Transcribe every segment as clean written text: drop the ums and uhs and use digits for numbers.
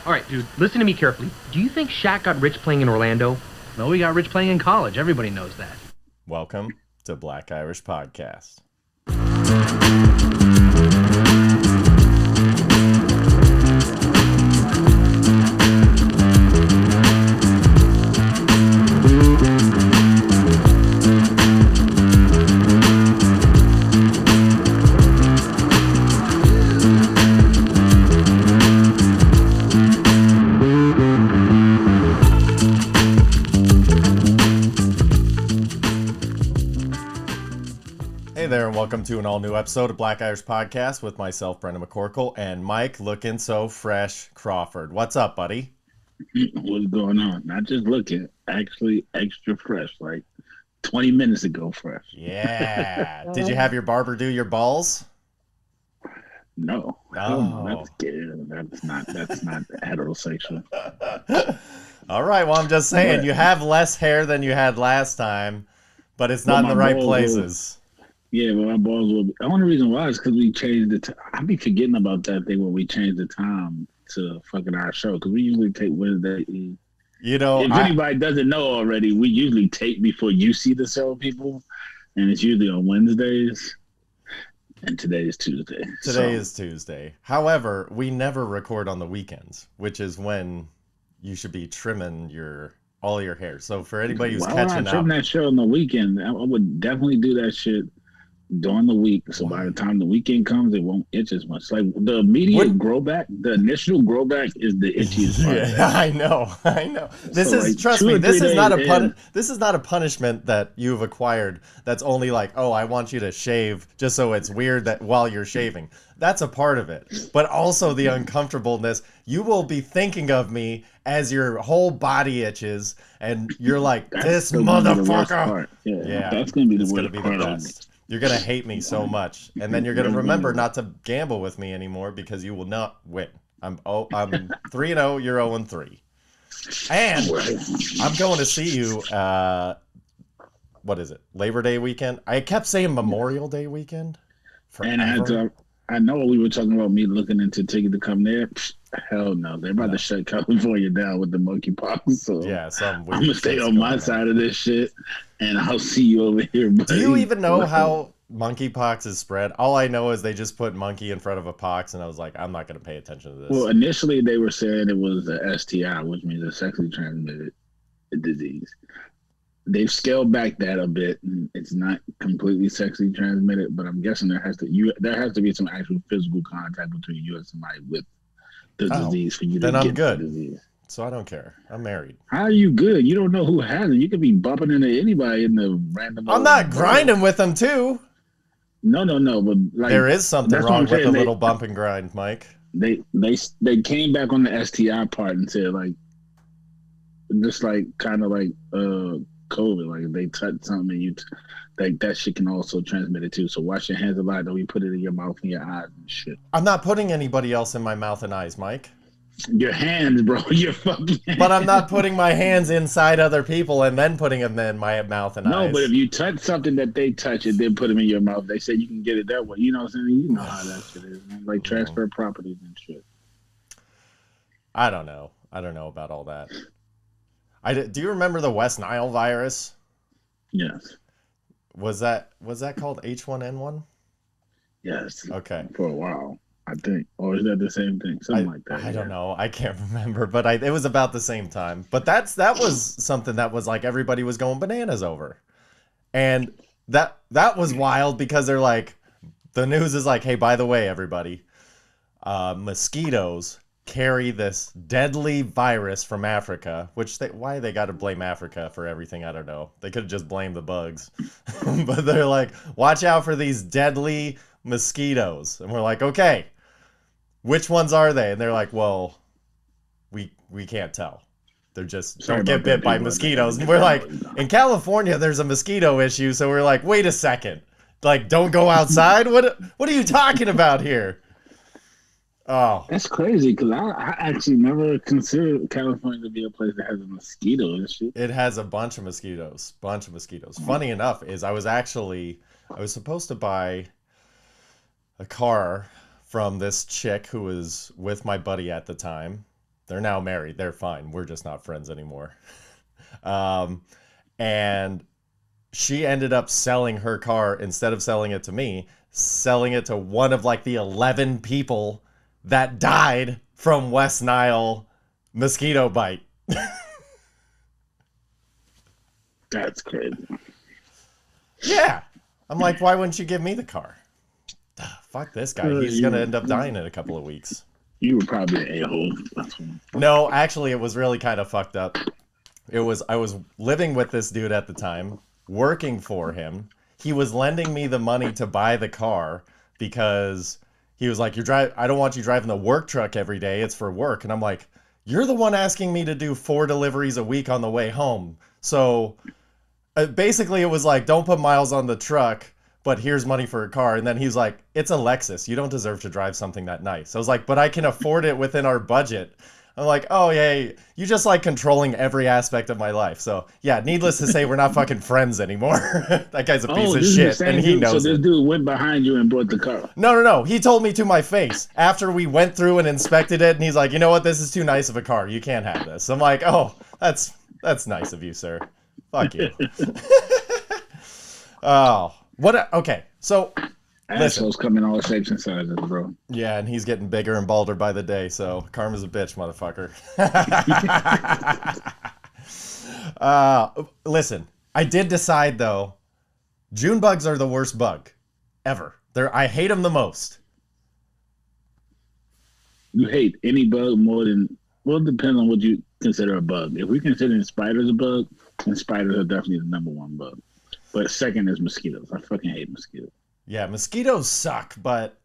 All right, dude, listen to me carefully. Do you think Shaq got rich playing in Orlando? No, he got rich playing in college. Everybody knows that. Welcome to Black Irish Podcast. Hey there, and welcome to an all-new episode of Black Irish Podcast with myself, Brendan McCorkle, and Mike looking so fresh Crawford. What's up, buddy? What's going on? Not just looking, actually extra fresh, like 20 minutes ago fresh. Yeah. Did you have your barber do your balls? No. Oh. That's gay. That's not heterosexual. All right, well, I'm just saying, But- you have less hair than you had last time, but it's not in my the right balls places. Yeah, but my balls will be. The only reason why is because we changed the time. I be forgetting about that thing when we changed the time to fucking our show, because we usually take Wednesday. You know, If anybody doesn't know already, we usually tape before you see the show, people, and it's usually on Wednesdays. And today is Tuesday. Today is Tuesday. However, we never record on the weekends, which is when you should be trimming all your hair. So for anybody who's Why would I catching trim up, that show on the weekend? I would definitely do that shit during the week. So by the time the weekend comes, it won't itch as much. Like the immediate grow back, the initial grow back is the itchiest part. yeah, I know. This So, is like, trust 2 me. or This 3 is not days a This is not a punishment that you've acquired. That's only like, oh, I want you to shave just so it's weird that while you're shaving. That's a part of it, but also the uncomfortableness. You will be thinking of me as your whole body itches, and you're like, this still gonna be the worst motherfucker. part. Yeah, Yeah, that's gonna be the it's worst gonna be part the of best. it. You're gonna hate me so much, and then you're gonna remember not to gamble with me anymore because you will not win. I'm 3-0. You're 0-3, and I'm going to see you. What is it? Labor Day weekend? I kept saying Memorial Day weekend. And I know we were talking about me looking into ticket to come there. Hell no, they're about to shut California down with the monkeypox. So yeah, I'm gonna stay on my side of this shit, and I'll see you over here. Buddy. Do you even know how monkeypox is spread? All I know is they just put monkey in front of a pox, and I was like, I'm not going to pay attention to this. Well, initially they were saying it was a STI, which means a sexually transmitted disease. They've scaled back that a bit, and it's not completely sexually transmitted. But I'm guessing there has to be some actual physical contact between you and somebody with the disease for you to then I'm get good. the disease. So I don't care. I'm married. How are you good? You don't know who has it. You could be bumping into anybody in the random. I'm not grinding with them too. No. But like, There is something that's what wrong I'm with saying. a little bump and grind, Mike. They came back on the STI part and said like, just like kind of like COVID, like if they touch something and like that shit can also transmit it too. So wash your hands a lot. Don't you put it in your mouth and your eyes and shit. I'm not putting anybody else in my mouth and eyes, Mike. Your hands, bro. Your fucking hands. But I'm not putting my hands inside other people and then putting them in my mouth and eyes. No, but if you touch something that they touch and then put them in your mouth, they say you can get it that way. You know what I'm saying? You know how that shit is, man. Like transfer properties and shit. I don't know. I don't know about all that. Do you remember the West Nile virus? Yes. Was that called H1N1? Yes. Okay. For a while, I think. Or is that the same thing? Something like that. I don't know. I can't remember, but it was about the same time. But that was something that was like everybody was going bananas over. And that was wild because they're like, the news is like, hey, by the way, everybody, mosquitoes carry this deadly virus from Africa, why they got to blame Africa for everything, I don't know. They could have just blamed the bugs. But they're like, watch out for these deadly mosquitoes. And we're like, okay, which ones are they? And they're like, well, we can't tell. They're just don't get bit by mosquitoes. And we're like, in California, there's a mosquito issue. So we're like, wait a second. Like, don't go outside? What are you talking about here? Oh, that's crazy because I actually never considered California to be a place that has a mosquito and shit. It has a bunch of mosquitoes. Funny enough is I was supposed to buy a car from this chick who was with my buddy at the time. They're now married. They're fine. We're just not friends anymore. And she ended up selling her car, instead of selling it to me, selling it to one of like the 11 people that died from West Nile mosquito bite. That's crazy. Yeah. I'm like, why wouldn't you give me the car? Fuck this guy. He's going to end up dying in a couple of weeks. You were probably an a-hole. No, actually, it was really kind of fucked up. I was living with this dude at the time, working for him. He was lending me the money to buy the car because he was like, I don't want you driving the work truck every day. It's for work. And I'm like, you're the one asking me to do 4 deliveries a week on the way home. So basically it was like, don't put miles on the truck, but here's money for a car. And then he's like, it's a Lexus. You don't deserve to drive something that nice. I was like, but I can afford it within our budget. I'm like, oh, yeah, you just like controlling every aspect of my life. So, yeah, needless to say, we're not fucking friends anymore. That guy's a piece of shit, and he knows it. So this dude went behind you and brought the car. No. He told me to my face after we went through and inspected it, and he's like, you know what? This is too nice of a car. You can't have this. I'm like, oh, that's nice of you, sir. Fuck you. Oh, okay. So, assholes come in all shapes and sizes, bro. Yeah, and he's getting bigger and balder by the day, so karma's a bitch, motherfucker. Listen, I did decide, though, June bugs are the worst bug ever. I hate them the most. You hate any bug more than... Well, it depends on what you consider a bug. If we consider spiders a bug, then spiders are definitely the number one bug. But second is mosquitoes. I fucking hate mosquitoes. Yeah, mosquitoes suck, but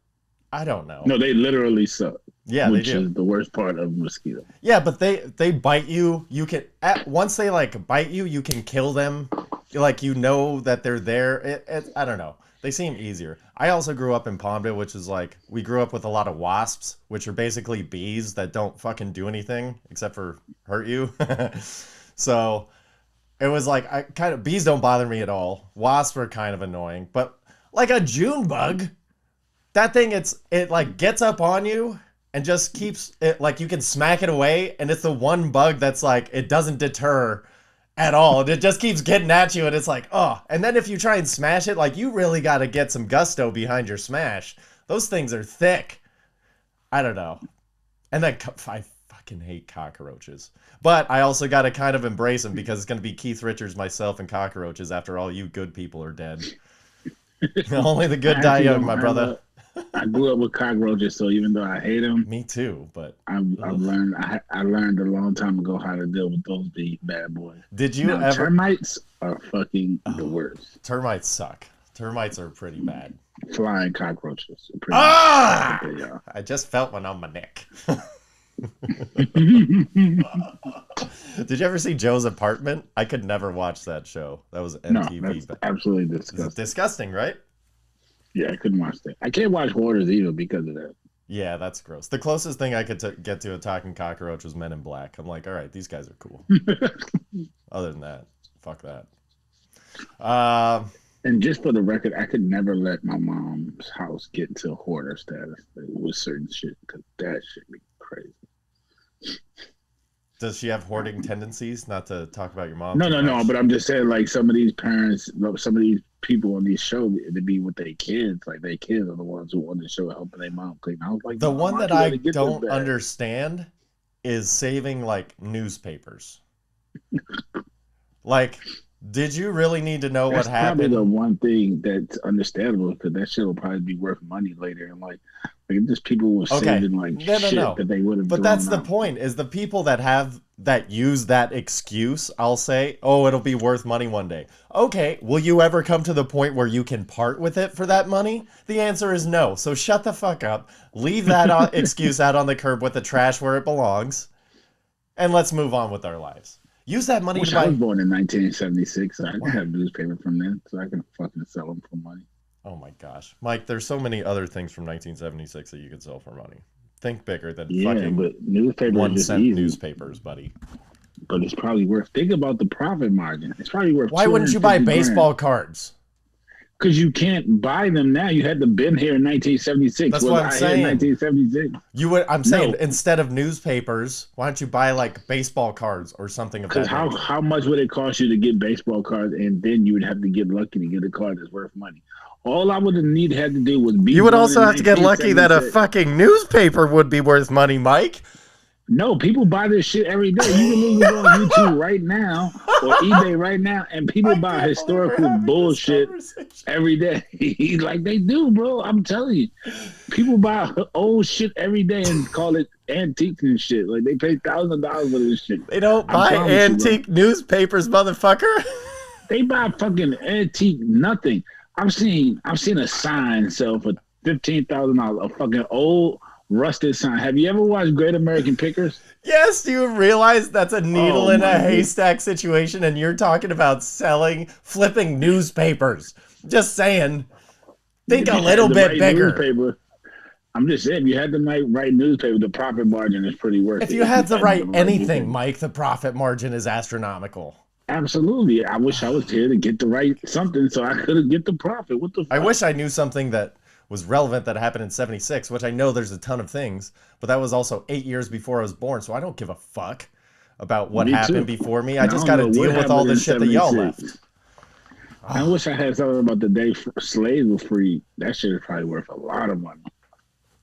I don't know. No, they literally suck. Yeah, which they do. Is the worst part of mosquito. Yeah, but they bite you. You can once they like bite you, you can kill them. Like you know that they're there. I don't know. They seem easier. I also grew up in Palmdale, which is like we grew up with a lot of wasps, which are basically bees that don't fucking do anything except for hurt you. So it was like bees don't bother me at all. Wasps are kind of annoying, but like a June bug, that thing, it like gets up on you and just keeps it, like you can smack it away, and it's the one bug that's like, it doesn't deter at all. And it just keeps getting at you, and it's like, oh. And then if you try and smash it, like you really got to get some gusto behind your smash. Those things are thick. I don't know. And then I fucking hate cockroaches. But I also got to kind of embrace them because it's going to be Keith Richards, myself, and cockroaches after all you good people are dead. Only the good die young, my brother. I grew up with cockroaches, so even though I hate them, me too. But I learned a long time ago how to deal with those bad boys. Did you ever? Termites are fucking the worst. Termites suck. Termites are pretty bad. Flying cockroaches. I just felt one on my neck. Did you ever see Joe's Apartment? I could never watch that show. That was MTV. No, that's absolutely disgusting. Disgusting, right? Yeah, I couldn't watch that. I can't watch Hoarders either because of that. Yeah, that's gross. The closest thing I could get to a talking cockroach was Men in Black. I'm like, all right, these guys are cool. Other than that, fuck that. And just for the record, I could never let my mom's house get to hoarder status with certain shit because that shit be crazy. Does she have hoarding tendencies? Not to talk about your mom. No. But I'm just saying, like, some of these parents, some of these people on these shows, to be with their kids, like their kids are the ones who want to show helping their mom clean. I was like, the one that I don't understand is saving like newspapers. Like, did you really need to know what happened? That's probably the one thing that's understandable because that shit will probably be worth money later. And like just people were saving like shit that they would have. But that's the point: is the people that use that excuse. I'll say, oh, it'll be worth money one day. Okay, will you ever come to the point where you can part with it for that money? The answer is no. So shut the fuck up. Leave that excuse out on the curb with the trash where it belongs, and let's move on with our lives. Use that money to buy. I was born in 1976, so I can have newspaper from then, so I can fucking sell them for money. Oh my gosh, Mike! There's so many other things from 1976 that you could sell for money. Think bigger than fucking but newspapers 1 cent newspapers, buddy. But it's probably worth. Think about the profit margin. It's probably worth. Why wouldn't you buy baseball cards? Because you can't buy them now. You had to been here in 1976. That's what I'm saying. In 1976. I'm saying instead of newspapers, why don't you buy like baseball cards or something of that Because nature? how much would it cost you to get baseball cards, and then you would have to get lucky to get a card that's worth money. All I would have had to do was be. You would born also in have to get lucky that a 1976. fucking newspaper would be worth money, Mike. No, people buy this shit every day. You can literally go on YouTube right now or eBay right now, and people buy historical bullshit every day. Like they do, bro. I'm telling you. People buy old shit every day and call it antiques and shit. Like they pay $1,000 for this shit. They don't buy antique newspapers, motherfucker. They buy fucking antique nothing. I've seen a sign sell for $15,000. A fucking old rusted sign. Have you ever watched Great American Pickers? Yes, do you realize that's a needle in a my haystack situation, and you're talking about flipping newspapers. Just saying. Think a little bit bigger. Newspaper, I'm just saying, if you had the right newspaper, the profit margin is pretty worth it. If you had to write anything, newspaper. Mike, the profit margin is astronomical. Absolutely. I wish I was here to get the right something so I could get the profit. What the fuck? I wish I knew something that was relevant that happened in 76, which I know there's a ton of things, but that was also 8 years before I was born, so I don't give a fuck about what happened before me. I just got to deal with all the shit that y'all left. I wish I had something about the day slaves were free. That shit is probably worth a lot of money.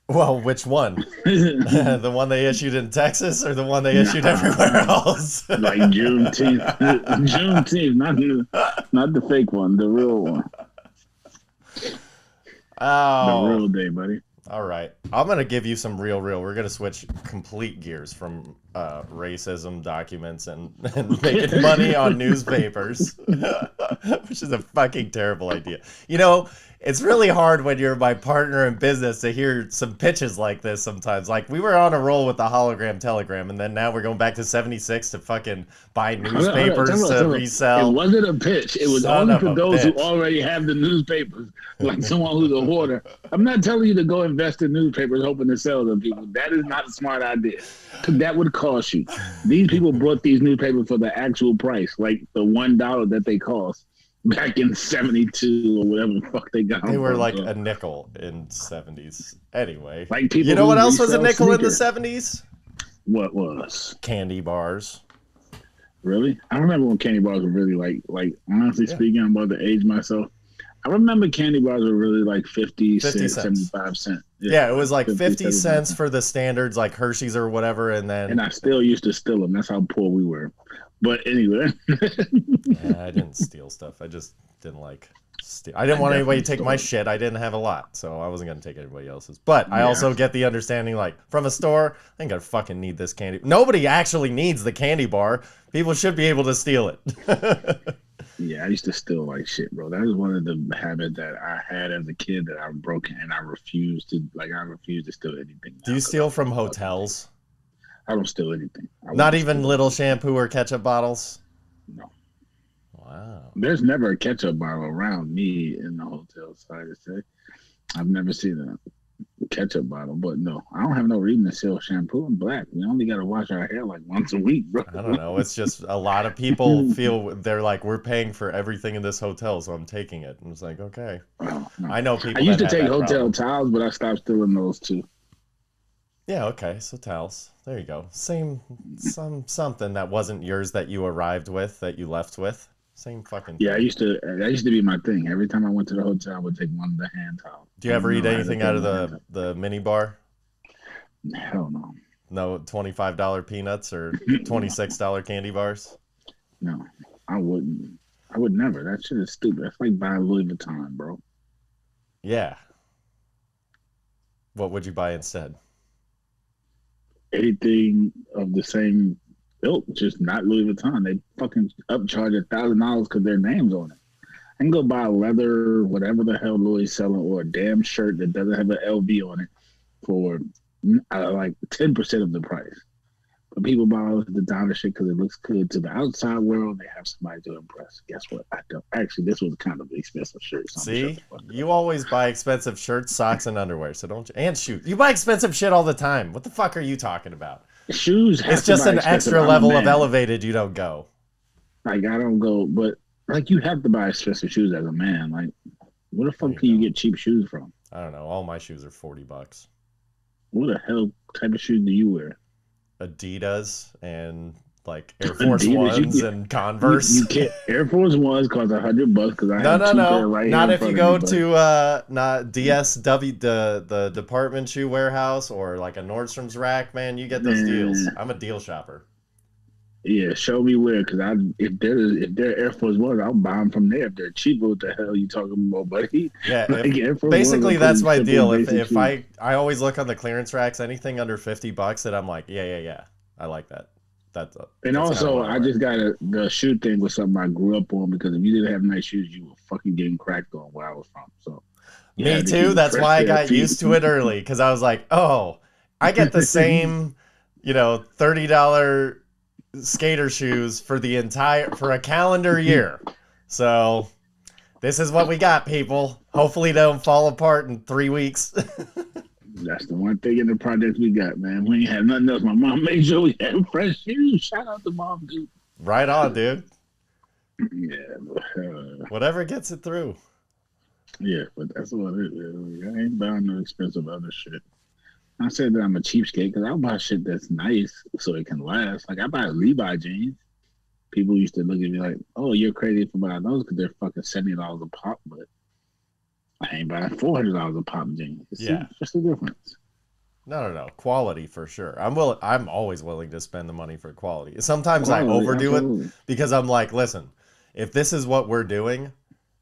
Well, which one? The one they issued in Texas or the one they issued everywhere else? Like Juneteenth. Juneteenth, not the fake one, the real one. Oh. The real day, buddy. All right. I'm going to give you some real. We're going to switch complete gears from racism documents and making money on newspapers, which is a fucking terrible idea. You know, it's really hard when you're my partner in business to hear some pitches like this sometimes. Like, we were on a roll with the hologram telegram, and then now we're going back to 76 to fucking buy newspapers to resell. It wasn't a pitch. It was only for those who already have the newspapers, like someone who's a hoarder. I'm not telling you to go invest in newspapers hoping to sell them, people. That is not a smart idea. That would cost you. These people brought these newspapers for the actual price, like the $1 that they cost. Back in 72 or whatever the fuck they got. They were like a nickel in 70s. Anyway. Like people, you know what else was a nickel in the 70s? What was? Candy bars. Really? I remember when candy bars were really like honestly speaking, I'm about to age myself. I remember candy bars were really like 50 cents, 75 cents. Yeah, it was like 50 cents for the standards like Hershey's or whatever, and I still used to steal them. That's how poor we were. But anyway. Yeah, I didn't steal stuff. I just didn't like steal. I didn't want anybody to take my shit. I didn't have a lot, so I wasn't going to take anybody else's. But I also get the understanding, like, from a store, I ain't going to fucking need this candy. Nobody actually needs the candy bar. People should be able to steal it. Yeah, I used to steal like shit, bro. That was one of the habits that I had as a kid that I broke, and I refused to steal anything. Do you steal from hotels? I don't steal anything. Not even little shampoo or ketchup bottles? No. Wow. There's never a ketchup bottle around me in the hotel, sorry to say. I've never seen a ketchup bottle, but no, I don't have no reason to sell shampoo. I'm black. We only got to wash our hair like once a week, bro. I don't know. It's just a lot of people feel they're like, we're paying for everything in this hotel, so I'm taking it. And it's like, okay. Oh, no. I know people. I used to take hotel towels, but I stopped stealing those too. Yeah, okay. So towels. There you go. Something that wasn't yours that you arrived with, that you left with. Same fucking thing. Yeah, that used to be my thing. Every time I went to the hotel, I would take one of the hand towels. Do you ever eat anything out of the mini bar? Hell no. No $25 peanuts or $26 candy bars? No, I wouldn't. I would never. That shit is stupid. That's like buying Louis Vuitton, bro. Yeah. What would you buy instead? Anything of the same ilk, just not Louis Vuitton. They fucking upcharge $1,000 because their name's on it. I can go buy a leather, whatever the hell Louis is selling, or a damn shirt that doesn't have an LV on it for like 10% of the price. But people buy all the dollar shit because it looks good to the outside world. They have somebody to impress. Guess what? I don't. Actually, this was kind of an expensive shirt. So see, you always buy expensive shirts, socks, and underwear. So don't you? And shoes. You buy expensive shit all the time. What the fuck are you talking about? Shoes. It's just an extra level of elevated. You don't go. Like I don't go, but like you have to buy expensive shoes as a man. Like Where the fuck can you get cheap shoes from? I don't know. All my shoes are $40. What the hell type of shoes do you wear? Adidas and like Air Force Adidas, Ones and Converse. You can't. Air Force Ones cost $100 because I have two pair right Not here if you go to not DSW, the department shoe warehouse, or like a Nordstrom's rack. Man, you get those deals. I'm a deal shopper. Yeah, show me where, because if they're Air Force Ones, I'll buy them from there. If they're cheap, what the hell are you talking about, buddy? Yeah, like basically that's my deal. If I always look on the clearance racks, anything under $50, that I'm like, yeah, I like that. And also, I just got the shoe thing was something I grew up on, because if you didn't have nice shoes, you were fucking getting cracked on where I was from. So me too. That's why I got used to it early, because I was like, oh, I get the same, $30 skater shoes for a calendar year. So this is what we got, people. Hopefully they don't fall apart in 3 weeks. That's the one thing in the project we got, man. We ain't had nothing else. My mom made sure we had fresh shoes. Shout out to mom, dude. Right on, dude. Yeah. Whatever gets it through. Yeah, but that's what it is. I ain't buying no expensive other shit. I said that I'm a cheapskate because I'll buy shit that's nice so it can last. Like, I buy Levi jeans. People used to look at me like, oh, you're crazy for buying those because they're fucking $70 a pop, but I ain't buying $400 a pop jeans. Yeah. Just the difference. No. Quality for sure. I'm always willing to spend the money for quality. Sometimes I overdo it because I'm like, listen, if this is what we're doing,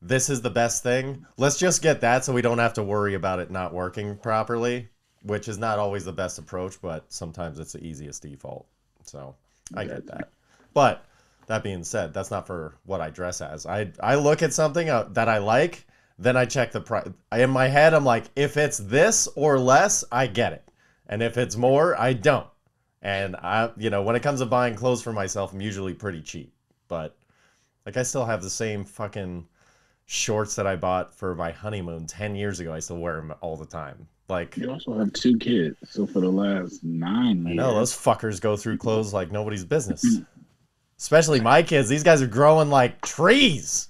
this is the best thing. Let's just get that so we don't have to worry about it not working properly. Which is not always the best approach, but sometimes it's the easiest default. So I get that. But that being said, that's not for what I dress as. I look at something that I like, then I check the price. In my head, I'm like, if it's this or less, I get it. And if it's more, I don't. And when it comes to buying clothes for myself, I'm usually pretty cheap. But like, I still have the same fucking shorts that I bought for my honeymoon 10 years ago. I still wear them all the time. Like, you also have 2 kids, so for the last 9 years. I know, those fuckers go through clothes like nobody's business. Especially my kids. These guys are growing like trees.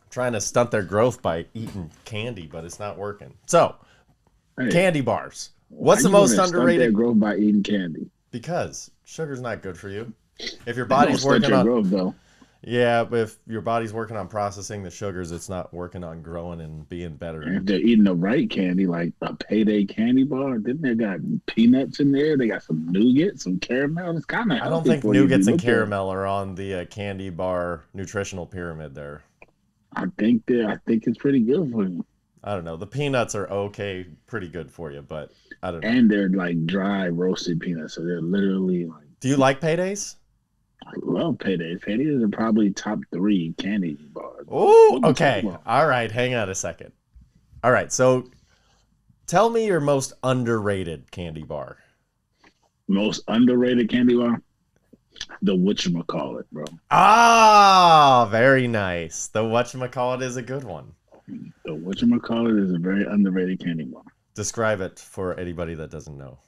Trying to stunt their growth by eating candy, but it's not working. So, candy bars. What's the most underrated? Stunt their growth by eating candy. Because sugar's not good for you. If your body's working on growth, though. Yeah, but if your body's working on processing the sugars, it's not working on growing and being better. And if they're eating the right candy, like a Payday candy bar, then they got peanuts in there. They got some nougat, some caramel. It's kind of. I don't think nougats and caramel are on the candy bar nutritional pyramid there. I think it's pretty good for you. I don't know. The peanuts are okay, pretty good for you, but I don't know. And they're like dry roasted peanuts, so they're literally like. Do you like Paydays? I love Paydays. Paydays are probably top 3 candy bars. Oh, okay. All right. Hang on a second. All right. So tell me your most underrated candy bar. Most underrated candy bar? The whatchamacallit, bro. Ah, very nice. The whatchamacallit is a good one. The whatchamacallit is a very underrated candy bar. Describe it for anybody that doesn't know.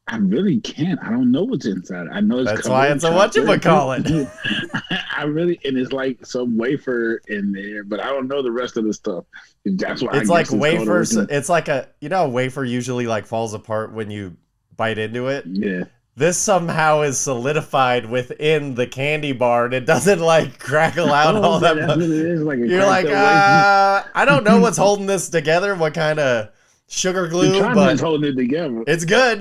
I really can't. I don't know what's inside. I know it's that's why it's a whatchamacallit. And it's like some wafer in there, but I don't know the rest of the stuff. That's why it's like wafers. It's like a wafer usually like falls apart when you bite into it. Yeah. This somehow is solidified within the candy bar, and it doesn't like crackle out all that much. You're like, I don't know what's holding this together. What kind of sugar glue, but it's holding it together. It's good.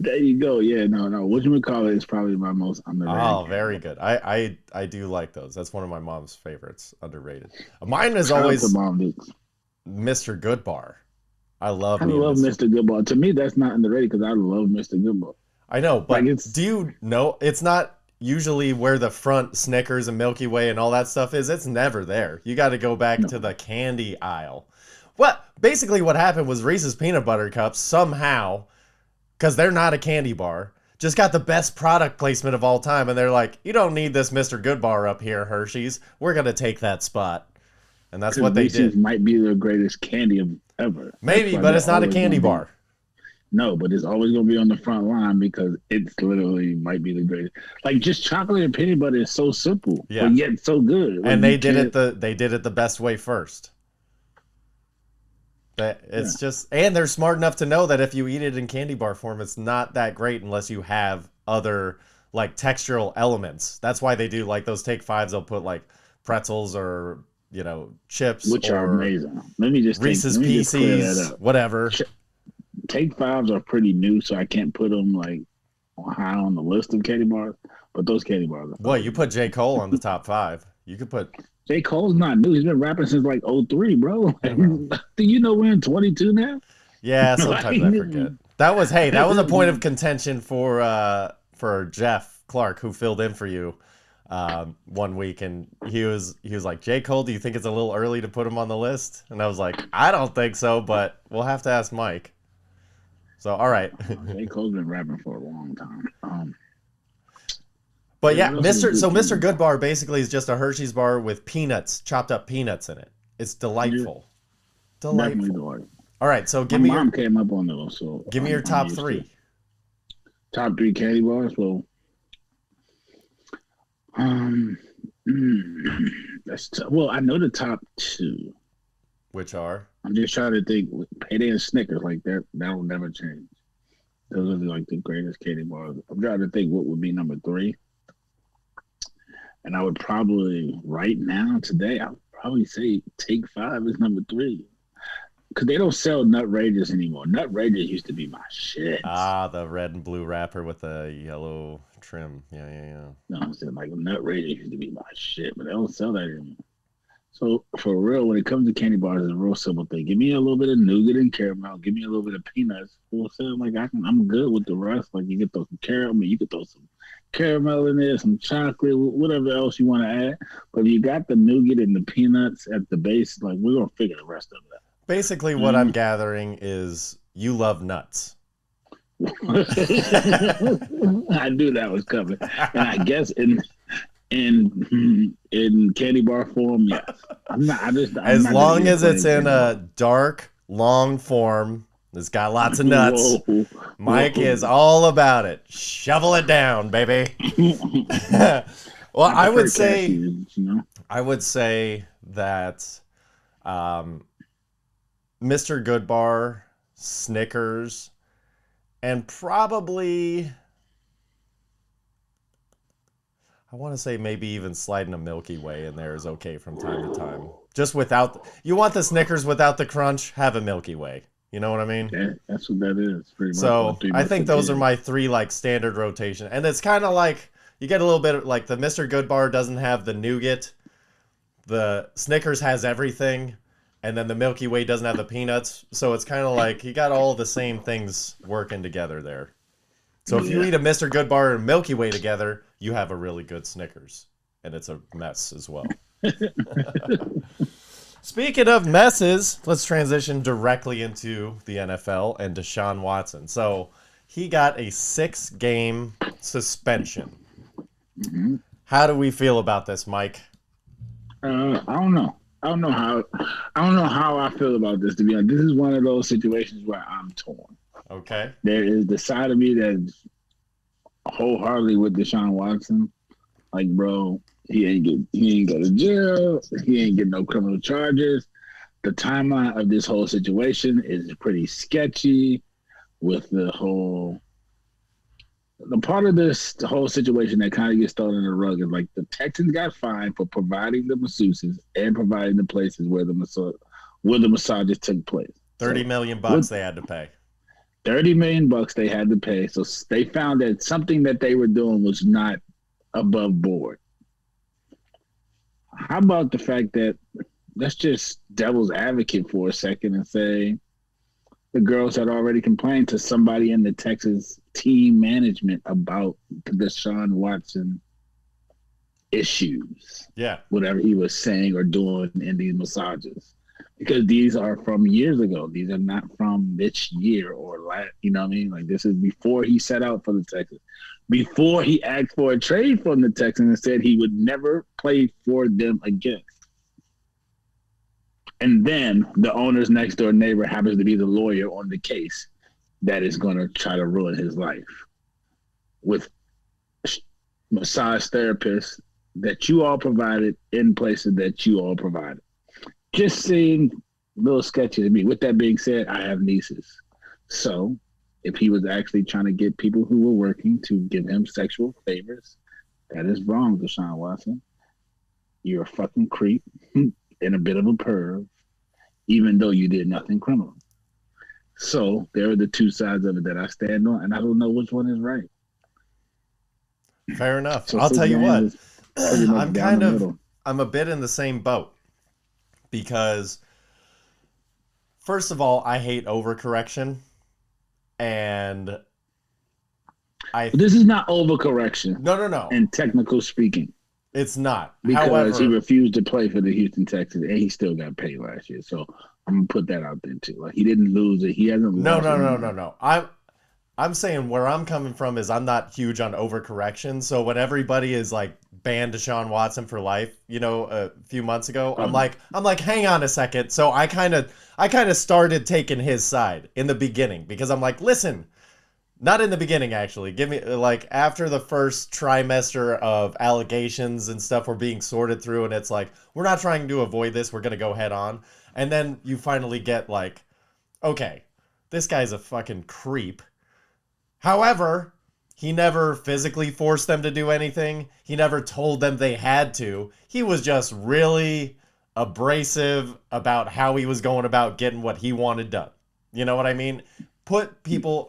There you go. Yeah, no. Whatchamacallit is probably my most underrated. Oh, very good. I do like those. That's one of my mom's favorites. Underrated. Mine is always Mr. Goodbar. I love Mr. Goodbar. To me, that's not underrated because I love Mr. Goodbar. I know, but do you know it's not usually where the front Snickers and Milky Way and all that stuff is? It's never there. You got to go back to the candy aisle. Basically what happened was Reese's Peanut Butter Cups somehow, because they're not a candy bar, just got the best product placement of all time. And they're like, you don't need this Mr. Goodbar up here, Hershey's. We're going to take that spot. And that's what they did. Might be the greatest candy ever. Maybe, but it's not a candy bar. No, but it's always gonna be on the front line because it's literally might be the greatest. Like just chocolate and peanut butter is so simple, Yeah. but yet so good. And they did it the best way first. That it's just, and they're smart enough to know that if you eat it in candy bar form, it's not that great unless you have other like textural elements. That's why they do like those Take Fives. They'll put like pretzels or chips, which or are amazing. Let me just Reese's clear that Pieces, up. whatever. Take Fives are pretty new, so I can't put them like high on the list of candy bars. But those candy bars. What, you put J. Cole on the top 5? You could put. J. Cole's not new. He's been rapping since like 03, bro. know. Do you know we're in 22 now? Yeah, sometimes I forget. That was a point of contention for Jeff Clark, who filled in for you one week, and he was like, J. Cole, do you think it's a little early to put him on the list? And I was like, I don't think so, but we'll have to ask Mike. So all right. J. Cole's been rapping for a long time. But yeah, Mr. Good Bar basically is just a Hershey's bar with chopped up peanuts in it. It's delightful. Definitely delightful. All right, so My mom came up on those. So give me your top 3. Top 3 candy bars. Well, well, I know the top 2. Which are? I'm just trying to think. Payday and Snickers, like that'll never change. Those are like the greatest candy bars. I'm trying to think what would be number 3. And I would probably, right now, today, I would probably say Take 5 is number 3. Because they don't sell Nutrageous anymore. Nutrageous used to be my shit. Ah, the red and blue wrapper with the yellow trim. Yeah. No, I'm saying like Nutrageous used to be my shit, but they don't sell that anymore. So for real, when it comes to candy bars, it's a real simple thing. Give me a little bit of nougat and caramel. Give me a little bit of peanuts. Full sale. Like I'm good with the rest. Like you can throw some caramel. You can throw some caramel in there, some chocolate, whatever else you want to add. But if you got the nougat and the peanuts at the base, like we're gonna figure the rest of it out. Basically, what I'm gathering is you love nuts. I knew that was coming, and I guess in candy bar form, yes. As long as it's in a dark, long form, it's got lots of nuts. Whoa. Mike is all about it. Shovel it down, baby. Well, I would say that Mr. Goodbar, Snickers, and probably, I want to say maybe even sliding a Milky Way in there is okay from time to time. Just you want the Snickers without the crunch, have a Milky Way. You know what I mean? Yeah, that's what that is. Pretty much. So I think those are my 3 like standard rotation. And it's kind of like, you get a little bit of like the Mr. Goodbar doesn't have the nougat. The Snickers has everything. And then the Milky Way doesn't have the peanuts. So it's kind of like you got all the same things working together there. So if you eat a Mr. Goodbar and Milky Way together, you have a really good Snickers. And it's a mess as well. Speaking of messes, let's transition directly into the NFL and Deshaun Watson. So he got a 6-game suspension. Mm-hmm. How do we feel about this, Mike? I don't know. I don't know how I feel about this, to be honest. This is one of those situations where I'm torn. Okay. There is the side of me that's wholeheartedly with Deshaun Watson. Like, bro, he ain't go to jail. He ain't get no criminal charges. The timeline of this whole situation is pretty sketchy with the part of the whole situation that kind of gets thrown in the rug is like the Texans got fined for providing the masseuses and providing the places where the massages took place. $30 million bucks they had to pay. $30 million bucks they had to pay. So they found that something that they were doing was not above board. How about the fact that, let's just devil's advocate for a second and say the girls had already complained to somebody in the Texas team management about the Deshaun Watson issues. Yeah. Whatever he was saying or doing in these massages. Because these are from years ago. These are not from this year or last, you know what I mean? Like this is before he set out for the Texans. Before he asked for a trade from the Texans and said he would never play for them again. And then the owner's next door neighbor happens to be the lawyer on the case. that is going to try to ruin his life with massage therapists that you all provided in places that you all provided. Just seemed a little sketchy to me. With that being said, I have nieces. So if he was actually trying to get people who were working to give him sexual favors, that is wrong, Deshaun Watson. You're a fucking creep and a bit of a perv, even though you did nothing criminal. So there are the two sides of it that I stand on, and I don't know which one is right. Fair enough. So I'll tell you what. I'm I'm a bit in the same boat because, first of all, I hate overcorrection, and this is not overcorrection. No. In technical speaking, it's not, because however, he refused to play for the Houston Texans, and he still got paid last year. So I'm gonna put that out there too. Like, he didn't lose it. He hasn't lost. No. I'm saying where I'm coming from is I'm not huge on overcorrection. So when everybody is like banned Deshaun Watson for life, a few months ago, I'm like, hang on a second. So I kind of started taking his side in the beginning because I'm like, listen, not in the beginning actually. Give me like after the first trimester of allegations and stuff were being sorted through, and it's like we're not trying to avoid this. We're gonna go head on, and then you finally get like, okay, this guy's a fucking creep. However, he never physically forced them to do anything. He never told them they had to. He was just really abrasive about how he was going about getting what he wanted done. You know what I mean? Put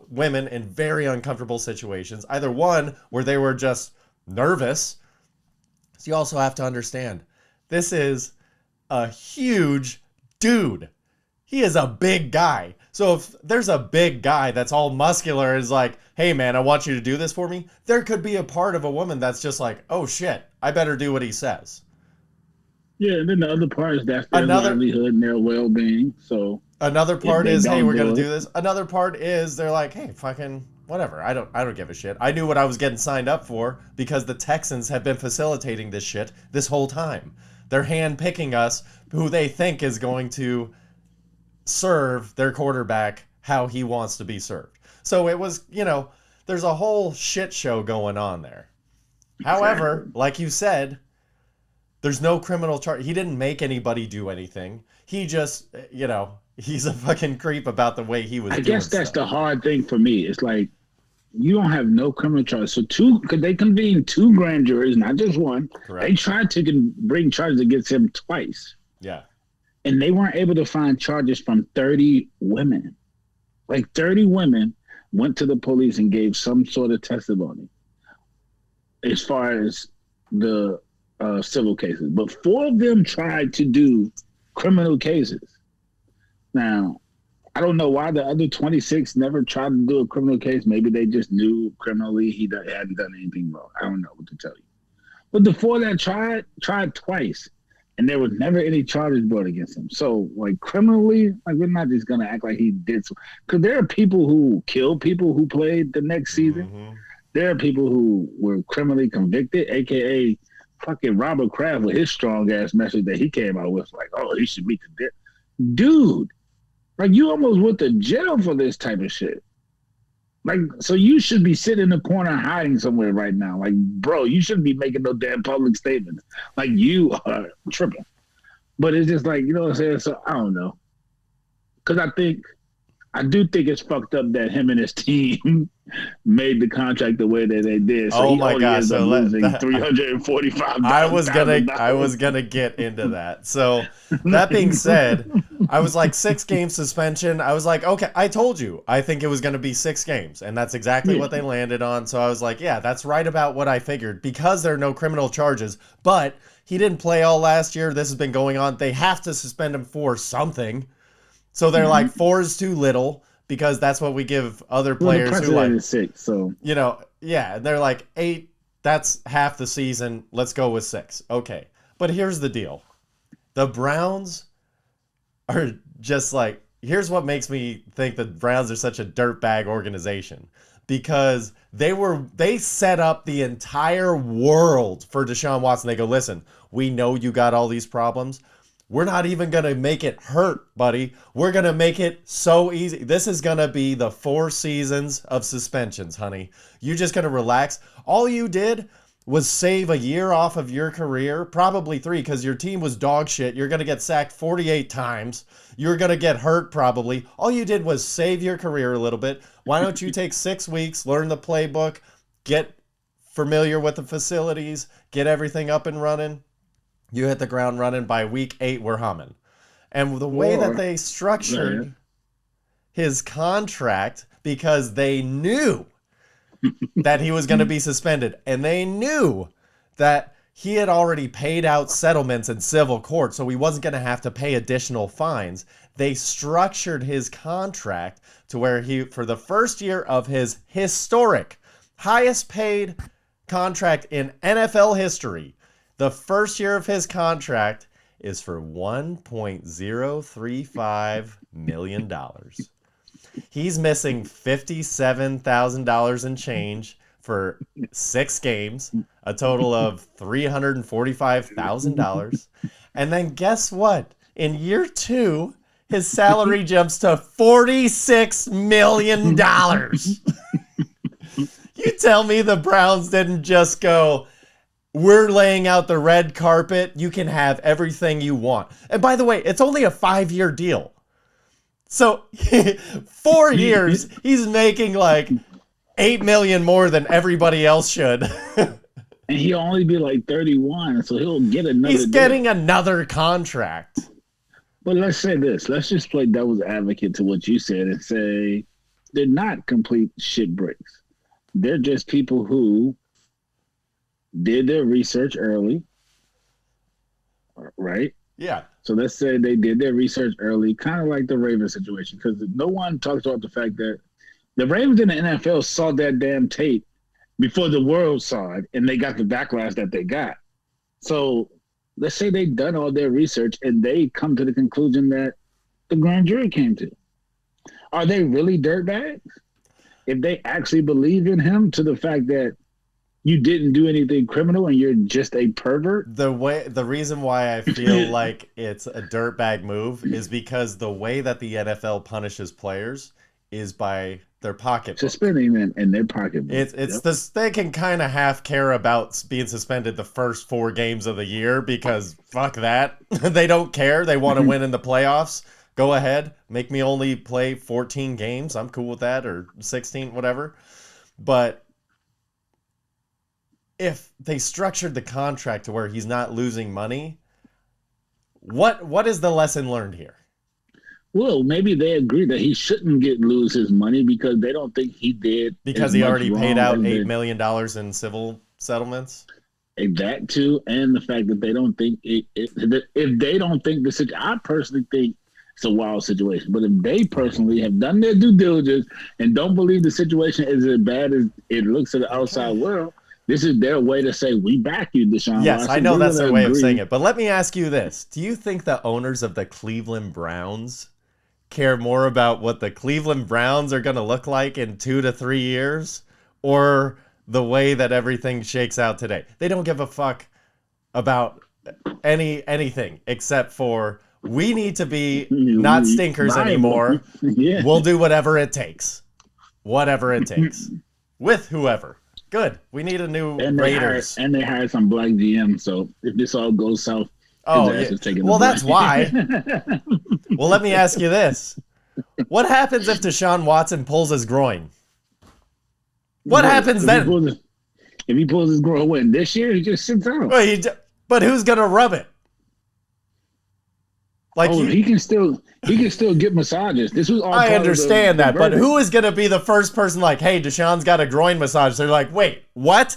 women in very uncomfortable situations. Either one, where they were just nervous. So you also have to understand, this is a huge dude. He is a big guy. So if there's a big guy that's all muscular and is like, hey man, I want you to do this for me, there could be a part of a woman that's just like, oh shit, I better do what he says. Yeah, and then the other part is that's their livelihood and their well-being. So another part is, hey, we're gonna do this. Another part is they're like, hey, fucking whatever. I don't give a shit. I knew what I was getting signed up for because the Texans have been facilitating this shit this whole time. They're handpicking us who they think is going to serve their quarterback how he wants to be served. So it was, there's a whole shit show going on there. However, like you said, there's no criminal charge. He didn't make anybody do anything. He just, he's a fucking creep about the way he was doing I guess that's stuff. the hard thing for me. It's like, you don't have no criminal charges. So because they convened 2 grand juries, not just one. Correct. They tried to bring charges against him twice. Yeah. And they weren't able to find charges from 30 women. Like 30 women went to the police and gave some sort of testimony as far as the civil cases. But 4 of them tried to do criminal cases. Now, I don't know why the other 26 never tried to do a criminal case. Maybe they just knew criminally he hadn't done anything wrong. I don't know what to tell you. But the 4 that tried twice. And there was never any charges brought against him. So, like, criminally, like, we're not just going to act like he did so. Because there are people who killed people who played the next season. Mm-hmm. There are people who were criminally convicted, a.k.a. fucking Robert Kraft with his strong-ass message that he came out with, like, oh, he should meet the death. Dude, like, you almost went to jail for this type of shit. Like, so you should be sitting in the corner hiding somewhere right now. Like, bro, you shouldn't be making no damn public statements. Like, you are tripping. But it's just like, you know what I'm saying? So, I don't know. Because I do think it's fucked up that him and his team made the contract the way that they did. So oh my God! So losing $345. I was gonna get into that. So that being said, I was like 6-game suspension. I was like, okay, I told you. I think it was gonna be 6 games, and that's exactly what they landed on. So I was like, yeah, that's right about what I figured because there are no criminal charges. But he didn't play all last year. This has been going on. They have to suspend him for something. So they're like 4 is too little because that's what we give other players who like is 6. So yeah, they're like 8. That's half the season. Let's go with 6. Okay, but here's the deal: the Browns are just like. Here's what makes me think the Browns are such a dirtbag organization because they set up the entire world for Deshaun Watson. They go, listen, we know you got all these problems. We're not even going to make it hurt, buddy. We're going to make it so easy. This is going to be the 4 seasons of suspensions, honey. You're just going to relax. All you did was save a year off of your career, probably 3, because your team was dog shit. You're going to get sacked 48 times. You're going to get hurt probably. All you did was save your career a little bit. Why don't you take 6 weeks, learn the playbook, get familiar with the facilities, get everything up and running? You hit the ground running. By week 8, we're humming. And the way that they structured his contract, because they knew that he was going to be suspended, and they knew that he had already paid out settlements in civil court, so he wasn't going to have to pay additional fines. They structured his contract to where he, for the first year of his historic, highest paid contract in NFL history, the first year of his contract is for $1.035 million. He's missing $57,000 in change for 6 games, a total of $345,000. And then guess what? In year 2, his salary jumps to $46 million. You tell me the Browns didn't just go, we're laying out the red carpet. You can have everything you want. And by the way, it's only a 5-year deal. So 4 years, he's making like $8 million more than everybody else should. And he'll only be like 31, so he'll get another. He's getting another contract. But let's say this. Let's just play devil's advocate to what you said and say they're not complete shit bricks. They're just people who did their research early, right? Yeah. So let's say they did their research early, kind of like the Ravens situation, because no one talks about the fact that the Ravens in the NFL saw that damn tape before the world saw it, and they got the backlash that they got. So let's say they've done all their research, and they come to the conclusion that the grand jury came to. Are they really dirtbags? If they actually believe in him to the fact that you didn't do anything criminal and you're just a pervert? The reason why I feel like it's a dirtbag move is because the way that the NFL punishes players is by their pocketbook. Suspending them in their pocketbook. It's this. They can kind of half care about being suspended the first 4 games of the year because fuck that. They don't care. They want to win in the playoffs. Go ahead. Make me only play 14 games. I'm cool with that, or 16, whatever. But if they structured the contract to where he's not losing money, what is the lesson learned here? Well, maybe they agree that he shouldn't lose his money because they don't think he did. Because he already paid out $8 million in civil settlements? That too, and the fact that they don't think if they don't think the situation, I personally think it's a wild situation. But if they personally have done their due diligence and don't believe the situation is as bad as it looks to the outside world, this is their way to say, we back you, Deshaun Yes, Watson. I know that's their way of saying it. But let me ask you this. Do you think the owners of the Cleveland Browns care more about what the Cleveland Browns are going to look like in 2 to 3 years, or the way that everything shakes out today? They don't give a fuck about anything except for, we need to be not stinkers anymore. Yeah. We'll do whatever it takes. Whatever it takes. With whoever. Good. We need a new Raiders. They hired some black GM, so if this all goes south, his ass is taking the blame. That's why. Well, let me ask you this. What happens if Deshaun Watson pulls his groin? What happens then? If he pulls his groin, when? This year? He just sits out. But who's going to rub it? Like he can still get massages. This was all. I understand that, but who is going to be the first person like, hey, Deshaun's got a groin massage? They're like, wait, what?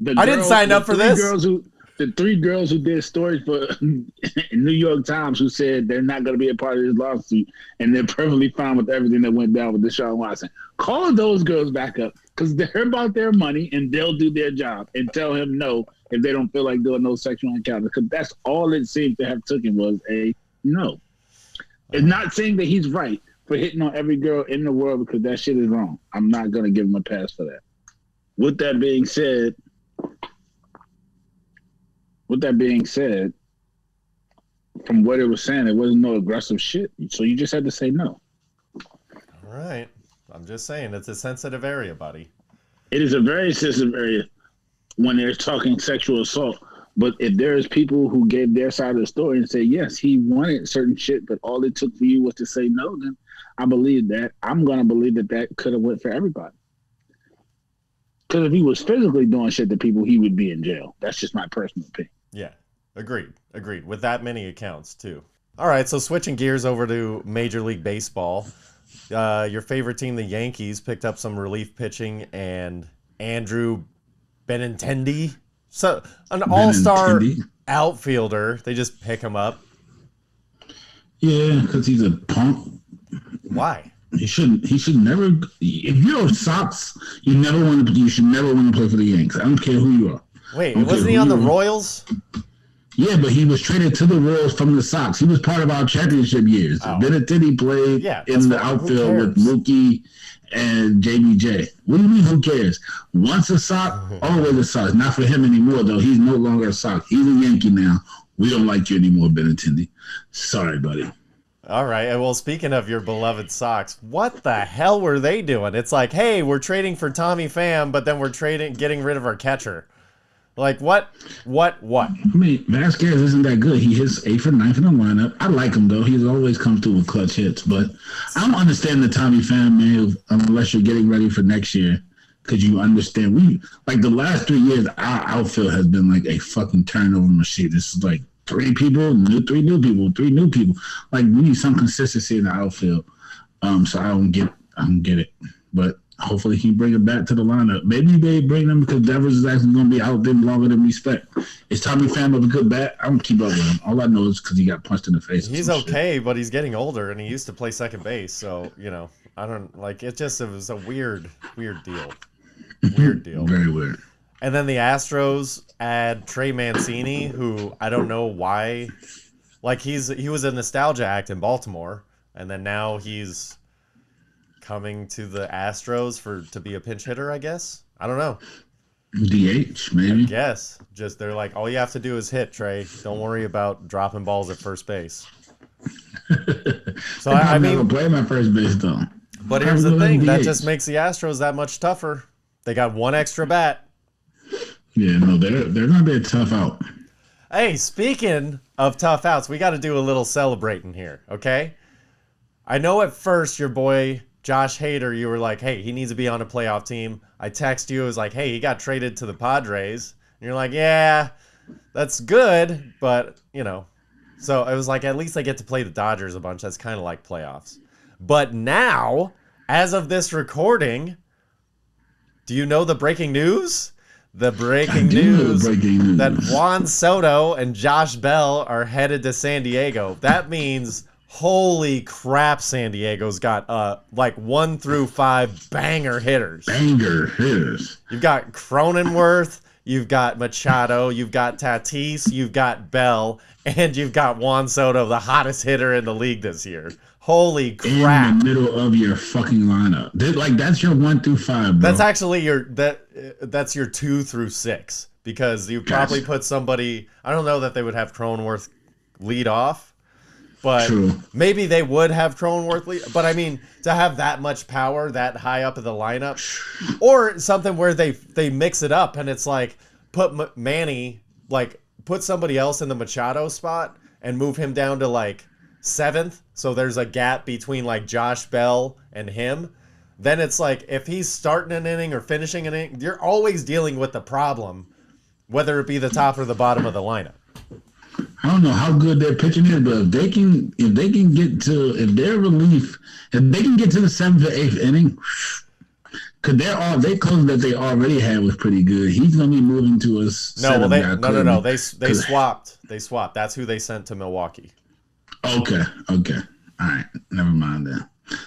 I didn't sign up for this. The 3 girls who did stories for New York Times who said they're not going to be a part of this lawsuit and they're perfectly fine with everything that went down with Deshaun Watson. Call those girls back up because they're about their money and they'll do their job and tell him no if they don't feel like doing no sexual encounter, because that's all it seemed to have taken was a no. It's not saying that he's right for hitting on every girl in the world, because that shit is wrong. I'm not going to give him a pass for that. With that being said, from what it was saying, it wasn't no aggressive shit. So you just had to say no. All right. I'm just saying, it's a sensitive area, buddy. It is a very sensitive area when they're talking sexual assault. But if there's people who gave their side of the story and say, yes, he wanted certain shit, but all it took for you was to say no, then I believe that. I'm going to believe that could have went for everybody. Because if he was physically doing shit to people, he would be in jail. That's just my personal opinion. Yeah, agreed. With that many accounts, too. All right, so switching gears over to Major League Baseball. Your favorite team, the Yankees, picked up some relief pitching, and Andrew Benintendi, so an all-star outfielder, they just pick him up. Yeah, because he's a punk. Why? He should never. If you're Sox, you should never want to play for the Yankees. I don't care who you are. Wait, wasn't he on the Royals? Yeah, but he was traded to the Royals from the Sox. He was part of our championship years. Oh. Benintendi played in the outfield with Mookie and JBJ. What do you mean, who cares? Once a Sox, always a Sox. Not for him anymore, though. He's no longer a Sox. He's a Yankee now. We don't like you anymore, Benintendi. Sorry, buddy. All right. Well, speaking of your beloved Sox, what the hell were they doing? It's like, hey, we're trading for Tommy Pham, but then we're getting rid of our catcher. Like, what? I mean, Vasquez isn't that good. He hits 8 for 9 in the lineup. I like him, though. He's always come through with clutch hits. But I don't understand the Tommy Pham move unless you're getting ready for next year. Because you understand, the last 3 years, our outfield has been like a fucking turnover machine. This is like 3 new people. Like, we need some consistency in the outfield. So I don't get it. But hopefully he can bring it back to the lineup. Maybe they bring them because Devers is actually going to be out there longer than we expect. Is Tommy Pham a good bat? I don't keep up with him. All I know is because he got punched in the face. He's okay, but he's getting older, and he used to play second base. So, I don't like it. It was a weird deal. Weird deal. Very weird. And then the Astros add Trey Mancini, who I don't know why. Like, he was a nostalgia act in Baltimore, and then now he's coming to the Astros to be a pinch hitter, I guess. I don't know. DH, maybe. I guess. Just they're like, all you have to do is hit, Trey. Don't worry about dropping balls at first base. So I mean, play my first base though. But here's the thing, that just makes the Astros that much tougher. They got one extra bat. Yeah, no, they're gonna be a tough out. Hey, speaking of tough outs, we got to do a little celebrating here, okay? I know at first your boy Josh Hader, you were like, hey, he needs to be on a playoff team. I text you, it was like, hey, he got traded to the Padres. And you're like, yeah, that's good, but, So it was like, at least I get to play the Dodgers a bunch. That's kind of like playoffs. But now, as of this recording, do you know the breaking news? The breaking news that Juan Soto and Josh Bell are headed to San Diego. That means, holy crap, San Diego's got 1 through 5 banger hitters. You've got Cronenworth, you've got Machado, you've got Tatis, you've got Bell, and you've got Juan Soto, the hottest hitter in the league this year. Holy crap. In the middle of your fucking lineup. That's your 1 through 5, bro. That's actually that's your 2 through 6, because you probably put somebody, I don't know that they would have Cronenworth lead off, but maybe they would have Cronenworth lead. But I mean, to have that much power that high up in the lineup, or something where they mix it up and it's like put Manny, put somebody else in the Machado spot and move him down to 7th, so there's a gap between Josh Bell and him. Then it's like, if he's starting an inning or finishing an inning, you're always dealing with the problem, whether it be the top or the bottom of the lineup. I don't know how good their pitching is, but if they can get to the 7th or 8th inning, because their close that they already had was pretty good. He's gonna be moving to us. No. They swapped. That's who they sent to Milwaukee. Okay. All right. Never mind then.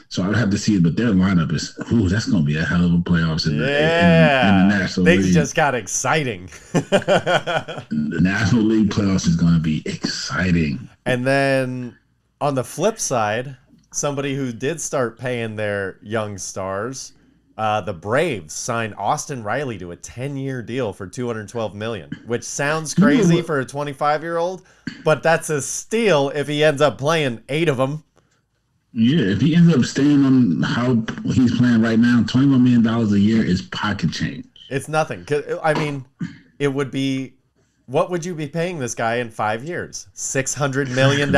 So I'd have to see it, but their lineup is, that's going to be a hell of a playoffs in the National League. Things just got exciting. The National League playoffs is going to be exciting. And then on the flip side, somebody who did start paying their young stars The Braves signed Austin Riley to a 10-year deal for $212 million, which sounds crazy for a 25-year-old, but that's a steal if he ends up playing 8 of them. Yeah, if he ends up staying on how he's playing right now, $21 million a year is pocket change. It's nothing. I mean, it would be, what would you be paying this guy in 5 years? $600 million?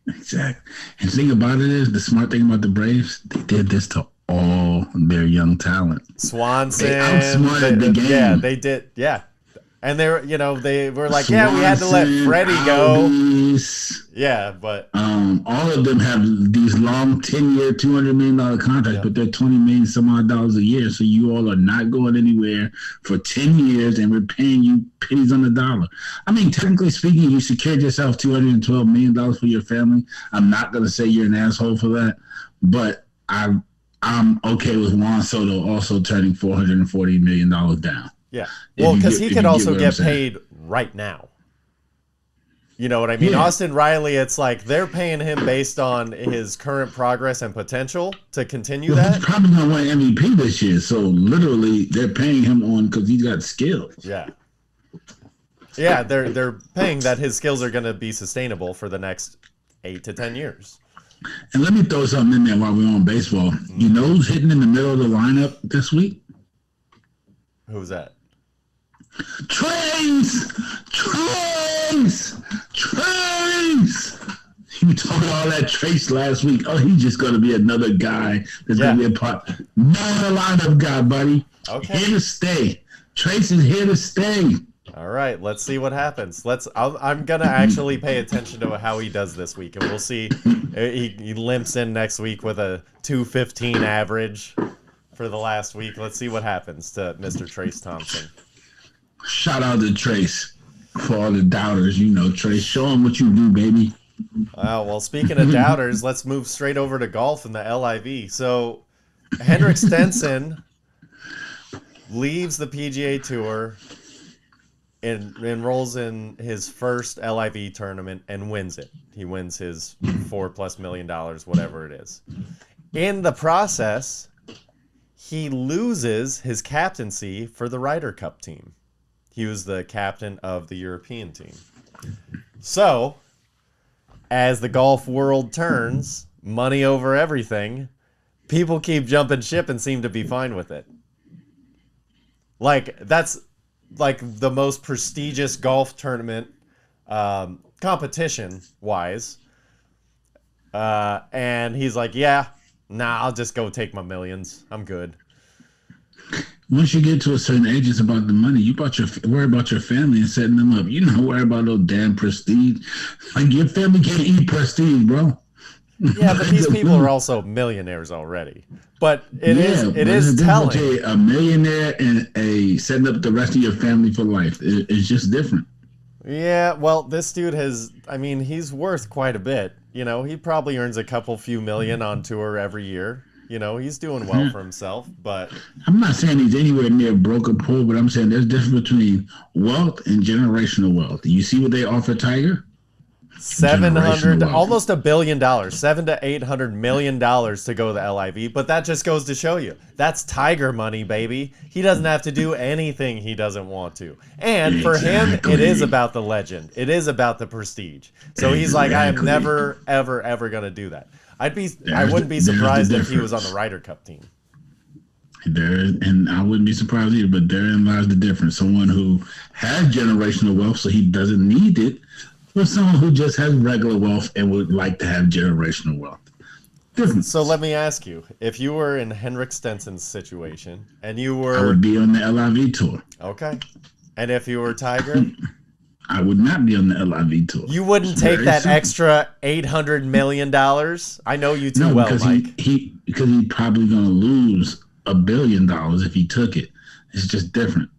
Exactly. And the thing about it is, the smart thing about the Braves, they did this to all their young talent. Swanson. They outsmarted the game. Yeah, they did. Yeah. And they were like, Swanson, we had to let Freddie go. Yeah, but all of them have these long 10-year, $200 million contracts, but they're $20 million some odd dollars a year. So you all are not going anywhere for 10 years, and we're paying you pennies on the dollar. I mean, technically speaking, you secured yourself $212 million for your family. I'm not going to say you're an asshole for that, but I'm okay with Juan Soto also turning $440 million down. Yeah. Well, because he could also get paid right now. You know what I mean? Yeah. Austin Riley, it's like they're paying him based on his current progress and potential to continue that. He's probably going to win MVP this year. So literally, they're paying him on because he's got skills. Yeah. Yeah, they're paying that his skills are going to be sustainable for the next 8 to 10 years. And let me throw something in there while we're on baseball. You know who's hitting in the middle of the lineup this week? Who's that? Trace! You told all that Trace last week. Oh, he's just going to be another guy that's going to be a part. Not a lineup guy, buddy. Okay. Here to stay. Trace is here to stay. All right, let's see what happens. I'm going to actually pay attention to how he does this week, and we'll see. He limps in next week with a 215 average for the last week. Let's see what happens to Mr. Trace Thompson. Shout out to Trace for all the doubters. You know, Trace, show them what you do, baby. Well, speaking of doubters, let's move straight over to golf in the LIV. So, Henrik Stenson leaves the PGA Tour and enrolls in his first LIV tournament and wins it. He wins his $4+ million, whatever it is. In the process, he loses his captaincy for the Ryder Cup team. He was the captain of the European team. So, as the golf world turns, money over everything, people keep jumping ship and seem to be fine with it. Like, that's like the most prestigious golf tournament competition-wise. And he's like, I'll just go take my millions. I'm good. Once you get to a certain age, it's about the money. You worry about your family and setting them up. You don't worry about no damn prestige. Like, your family can't eat prestige, bro. Yeah, but these people are also millionaires already. But it is telling. A millionaire and setting up the rest of your family for life. It's just different. Yeah, well, this dude he's worth quite a bit. You know, he probably earns a few million on tour every year. You know, he's doing well for himself, but... I'm not saying he's anywhere near broke or poor, but I'm saying there's a difference between wealth and generational wealth. You see what they offer Tiger? $700, almost $1 billion, $700 to $800 million to go to the LIV, but that just goes to show you, that's Tiger money, baby. He doesn't have to do anything he doesn't want to. And for him, it is about the legend. It is about the prestige. So he's like, I am never, ever, ever going to do that. I wouldn't be surprised if he was on the Ryder Cup team. And I wouldn't be surprised either, but therein lies the difference. Someone who has generational wealth, so he doesn't need it, but someone who just has regular wealth and would like to have generational wealth. Difference. So let me ask you, if you were in Henrik Stenson's situation and you were... I would be on the LIV tour. Okay. And if you were Tiger... I would not be on the LIV tour. You wouldn't take that extra $800 million? I know you too well, Mike. Because he's probably going to lose $1 billion if he took it. It's just different.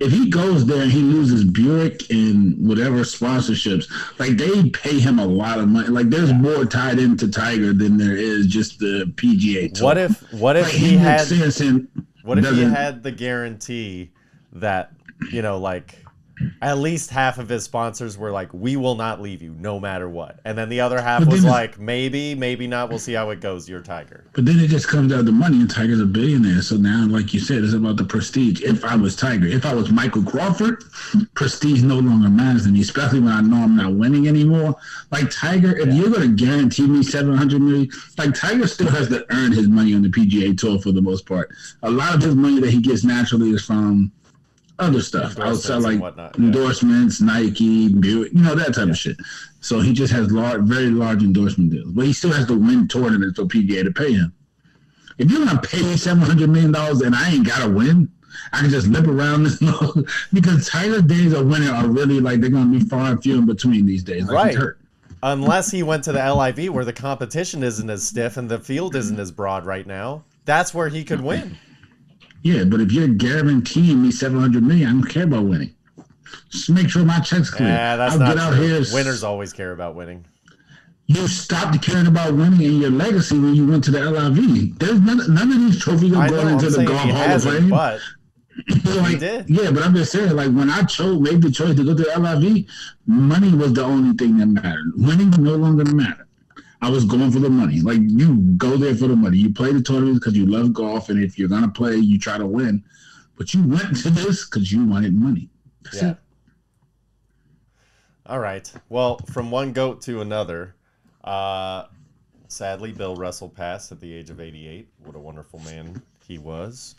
If he goes there and he loses Buick and whatever sponsorships, like, they pay him a lot of money. Like, there's more tied into Tiger than there is just the PGA tour. What if he had the guarantee that, you know, like, at least half of his sponsors were like, we will not leave you no matter what. And then the other half But was then like, maybe, maybe not. We'll see how it goes. You're Tiger. But then it just comes down to money, and Tiger's a billionaire. So now, like you said, it's about the prestige. If I was Tiger, if I was Michael Crawford, prestige no longer matters to me, especially when I know I'm not winning anymore. Like Tiger, if you're going to guarantee me $700 million, like Tiger still has to earn his money on the PGA Tour for the most part. A lot of his money that he gets naturally is from other stuff outside, like endorsements, Nike, Buick, that type of shit. So he just has very large endorsement deals, but he still has to win tournaments for PGA to pay him. If you're gonna pay me $700 million and I ain't gotta win, I can just limp around this because Tiger's days of winning are really like they're gonna be far and few in between these days. Like he's hurt. Unless he went to the LIV where the competition isn't as stiff and the field isn't as broad right now, that's where he could win. Yeah, but if you're guaranteeing me $700 million, I don't care about winning. Just make sure my check's clear. Yeah, that's not true. Winners always care about winning. You stopped caring about winning in your legacy when you went to the LIV. There's none of these trophies are going into the Golf Hall of Fame. But he did. Yeah, but I'm just saying, like when I made the choice to go to the LIV, money was the only thing that mattered. Winning no longer mattered. I was going for the money. Like, you go there for the money. You play the tournament because you love golf, and if you're going to play, you try to win. But you went to this because you wanted money. That's it. All right. Well, from one GOAT to another, sadly, Bill Russell passed at the age of 88. What a wonderful man he was.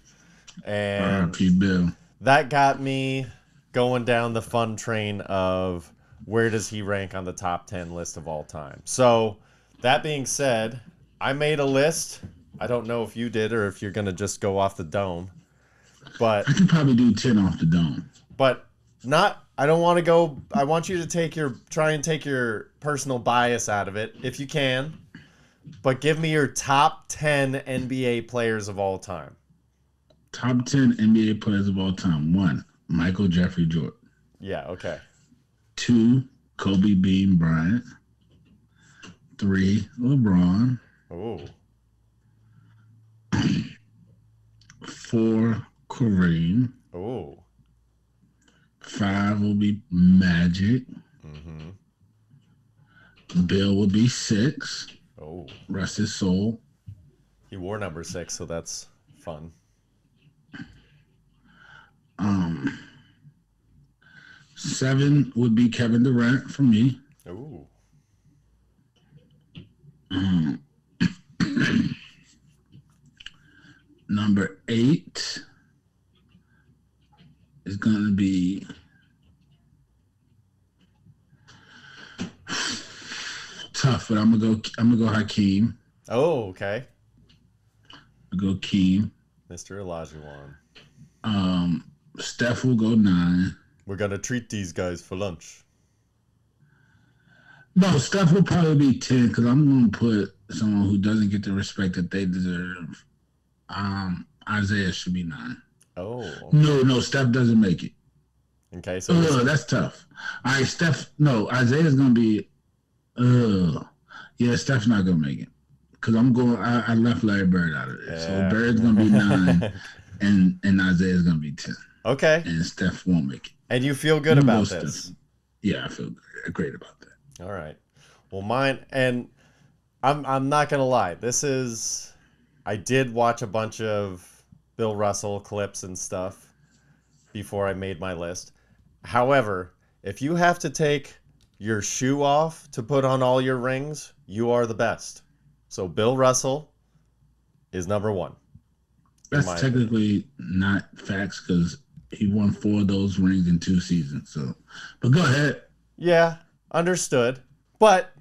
And Bill. That got me going down the fun train of where does he rank on the top 10 list of all time. So, that being said, I made a list. I don't know if you did or if you're going to just go off the dome. But I could probably do 10 off the dome. But I don't want to go. I want you to try and take your personal bias out of it if you can. But give me your top 10 NBA players of all time. Top 10 NBA players of all time. 1, Michael Jeffrey Jordan. Yeah, okay. 2, Kobe Bean Bryant. 3, LeBron. Oh. 4, Kareem. Oh. 5 will be Magic. Mm-hmm. Bill will be 6. Oh. Rest his soul. He wore number 6, so that's fun. 7 would be Kevin Durant for me. Ooh. Number 8 is gonna be tough, but I'm gonna go Hakeem. Oh, okay. I'll go Keem. Mr. Olajuwon. Steph will go 9. We're gonna treat these guys for lunch. No, Steph will probably be 10 because I'm gonna put someone who doesn't get the respect that they deserve. Isaiah should be 9. Oh. No, Steph doesn't make it. Okay, so that's tough. All right, Isaiah's gonna be. Yeah, Steph's not gonna make it because I left Larry Bird out of it. Yeah. So Bird's gonna be 9, and Isaiah's gonna be 10. Okay. And Steph won't make it. And you feel good about this? Steph. Yeah, I feel great about that. All right. Well, mine, and I'm not gonna lie. I did watch a bunch of Bill Russell clips and stuff before I made my list. However, if you have to take your shoe off to put on all your rings, you are the best. So Bill Russell is number 1. That's technically not facts because he won 4 of those rings in 2 seasons. So, but go ahead. Yeah, understood. But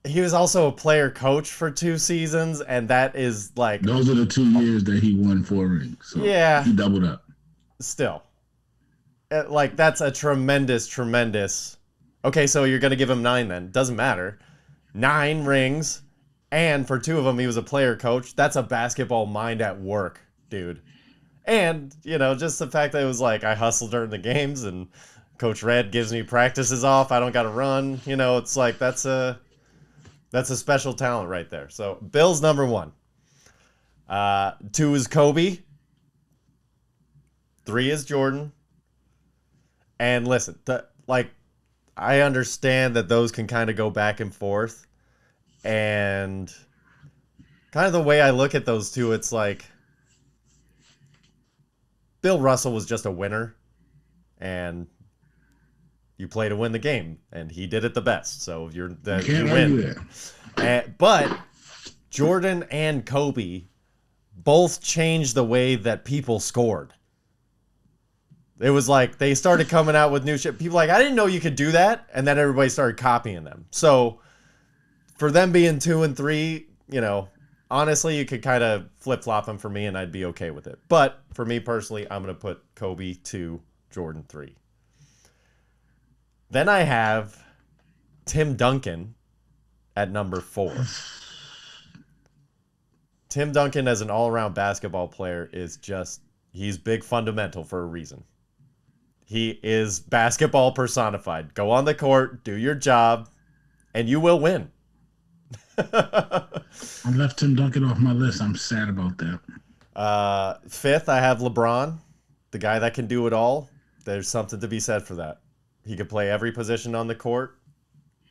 he was also a player coach for 2 seasons, and that is like... Those are the 2 years that he won 4 rings. So yeah. He doubled up. Still. Like, that's a tremendous... Okay, so you're going to give him 9 then. Doesn't matter. 9 rings, and for 2 of them, he was a player coach. That's a basketball mind at work, dude. And, just the fact that it was like, I hustle during the games, and Coach Red gives me practices off. I don't got to run. It's like, that's a special talent right there. So, Bill's number 1. 2 is Kobe. 3 is Jordan. And listen, I understand that those can kind of go back and forth. And kind of the way I look at those two, it's like Bill Russell was just a winner. And you play to win the game. And he did it the best. So you win. But Jordan and Kobe both changed the way that people scored. It was like they started coming out with new shit. People like, I didn't know you could do that. And then everybody started copying them. So for them being 2 and 3, honestly, you could kind of flip-flop them for me and I'd be okay with it. But for me personally, I'm going to put Kobe 2, Jordan 3. Then I have Tim Duncan at number 4. Tim Duncan as an all-around basketball player is he's big fundamental for a reason. He is basketball personified. Go on the court, do your job, and you will win. I left Tim Duncan off my list. I'm sad about that. 5th, I have LeBron, the guy that can do it all. There's something to be said for that. He could play every position on the court,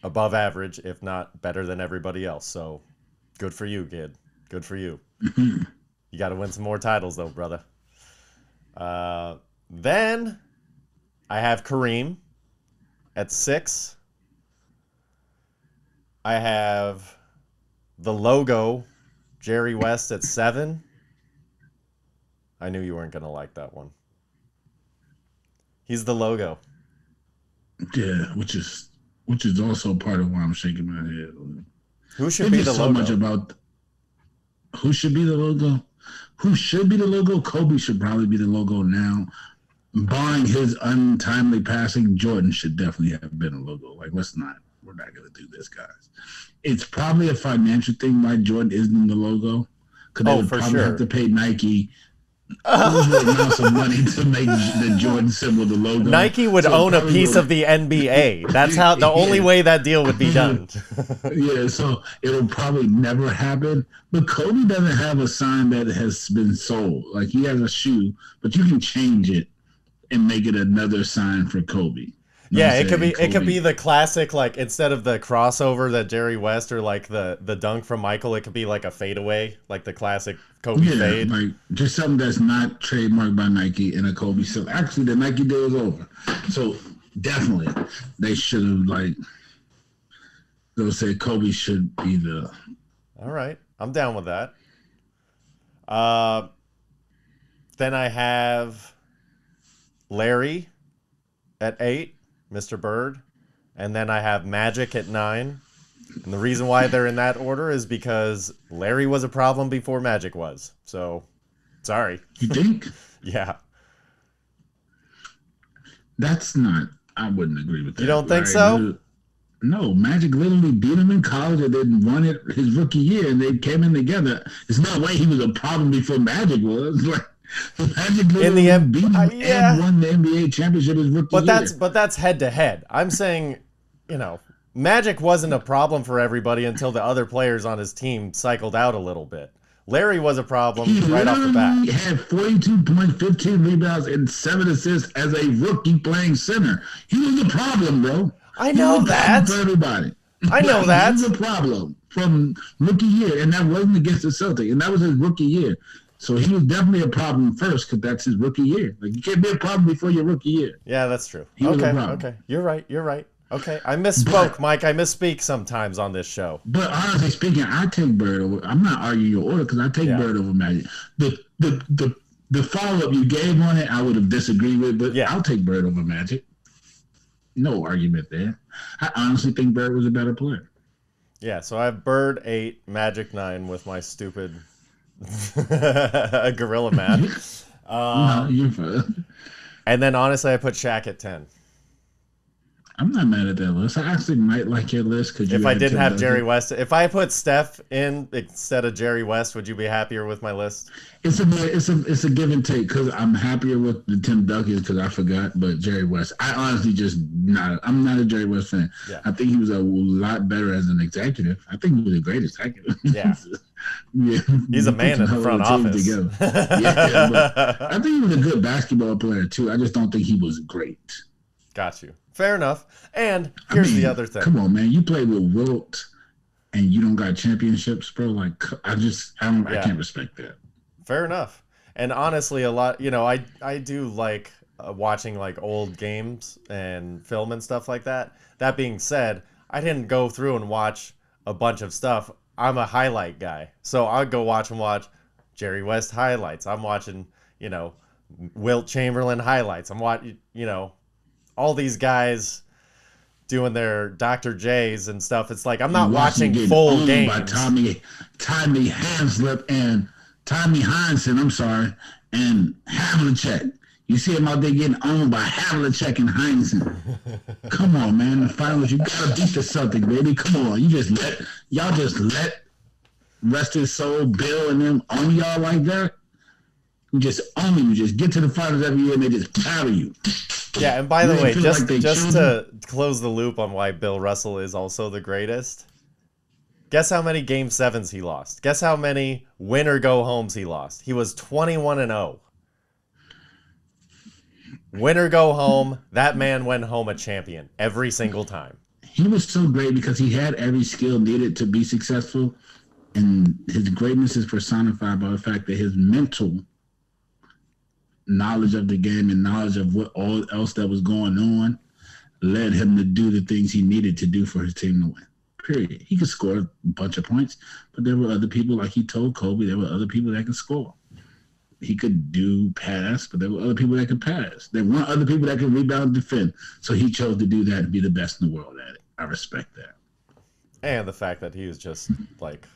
above average, if not better than everybody else. So, good for you, kid. Good for you. You got to win some more titles, though, brother. Then I have Kareem at 6. I have the logo, Jerry West, at 7. I knew you weren't going to like that one. He's the logo. Yeah, which is also part of why I'm shaking my head. Who should be the logo? Much about who should be the logo. Who should be the logo? Kobe should probably be the logo now. Barring his untimely passing, Jordan should definitely have been a logo. Like, we're not going to do this, guys. It's probably a financial thing why Jordan isn't the logo. Because they would probably have to pay Nike amounts of money to make the Jordan symbol the logo. Nike would own a piece of the NBA. That's how the only way that deal would be done. Yeah, so it'll probably never happen. But Kobe doesn't have a sign that has been sold. Like, he has a shoe, but you can change it and make it another sign for Kobe. Yeah, it could be the classic, like, instead of the crossover that Jerry West or like the dunk from Michael, it could be like a fadeaway, like the classic Kobe fade. Like just something that's not trademarked by Nike in a Kobe. So actually, the Nike deal is over. So definitely, they should have they'll say Kobe should be the. All right, I'm down with that. Then I have Larry at 8. Mr. Bird, and then I have Magic at 9. And the reason why they're in that order is because Larry was a problem before Magic was. So, sorry. You think? Yeah. That's not. I wouldn't agree with that. You don't think so? No, Magic literally beat him in college and then won it his rookie year, and they came in together. There's no way he was a problem before Magic was. Magic in the beat him and won the NBA championship his rookie year. But that's head to head. I'm saying, Magic wasn't a problem for everybody until the other players on his team cycled out a little bit. Larry was a problem right off the bat. He had 42 points, 15 rebounds, and 7 assists as a rookie playing center. He was a problem, bro. I know that. For everybody. I know that. He was a problem from rookie year, and that wasn't against the Celtics, and that was his rookie year. So he was definitely a problem first because that's his rookie year. Like, you can't be a problem before your rookie year. Yeah, that's true. He was a problem. Okay. You're right. Okay. I misspoke, Mike. I misspeak sometimes on this show. But honestly speaking, I take Bird over. I'm not arguing your order because I take Bird over Magic. The follow-up you gave on it, I would have disagreed with, but I'll take Bird over Magic. No argument there. I honestly think Bird was a better player. Yeah, so I have Bird 8, Magic 9 with my stupid gorilla math. No, you're fine. And then honestly, I put Shaq at 10. I'm not mad at that list. I actually might like your list. If I didn't have Jerry West, if I put Steph in instead of Jerry West, would you be happier with my list? It's a give and take because I'm happier with the Tim Duncan because I forgot, but Jerry West, I honestly I'm not a Jerry West fan. Yeah. I think he was a lot better as an executive. I think he was a great executive. Yeah. Yeah, he's a man in the front office. Yeah, but I think he was a good basketball player too. I just don't think he was great. Got you. Fair enough. And here's the other thing. Come on, man. You played with Wilt and you don't got championships, bro. Like, I can't respect that. Fair enough. And honestly, a lot, I do like watching like old games and film and stuff like that. That being said, I didn't go through and watch a bunch of stuff. I'm a highlight guy. So I'll go watch Jerry West highlights. I'm watching, Wilt Chamberlain highlights. I'm watching, all these guys doing their Dr. J's and stuff. It's like I'm not watching full games. By Tommy Hanslip and Tommy Heinsohn, I'm sorry, and Havlicek. You see him out there getting owned by Havlicek and Heinsohn. Come on, man. The finals, you gotta beat the Celtics, baby. Come on. Y'all just let rest his soul, Bill and them own y'all like that. You just own them. You just get to the finals every year and they just powder you. Yeah, and by the way, just to close the loop on why Bill Russell is also the greatest, guess how many Game 7s he lost? Guess how many win-or-go-homes he lost? He was 21-0. Win or go home, that man went home a champion every single time. He was so great because he had every skill needed to be successful, and his greatness is personified by the fact that his mental knowledge of the game and knowledge of what all else that was going on led him to do the things he needed to do for his team to win. Period. He could score a bunch of points, but there were other people, like he told Kobe, there were other people that could score. He could do pass, but there were other people that could pass. There weren't other people that could rebound and defend. So he chose to do that and be the best in the world at it. I respect that. And the fact that he was just like,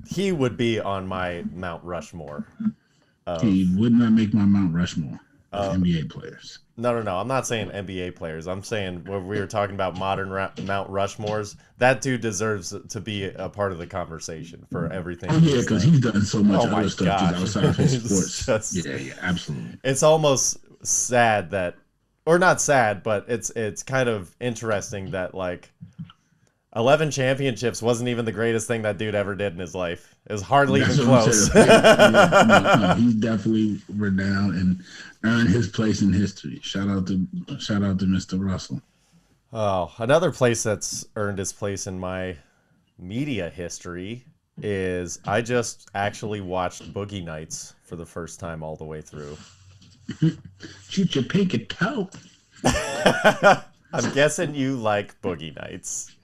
he would be on my Mount Rushmore. He would not make my Mount Rushmore of NBA players. No. I'm not saying NBA players. I'm saying when we were talking about modern Mount Rushmores, that dude deserves to be a part of the conversation for everything. Oh, yeah, because he's done so much other stuff outside of his sports. Yeah, absolutely. It's almost sad that, or not sad, but it's kind of interesting that, like, 11 championships wasn't even the greatest thing that dude ever did in his life. It was hardly even close. No, he's definitely renowned and earned his place in history. Shout out to Mr. Russell. Oh, another place that's earned his place in my media history is I just actually watched Boogie Nights for the first time all the way through. Shoot your pinky toe. I'm guessing you like Boogie Nights.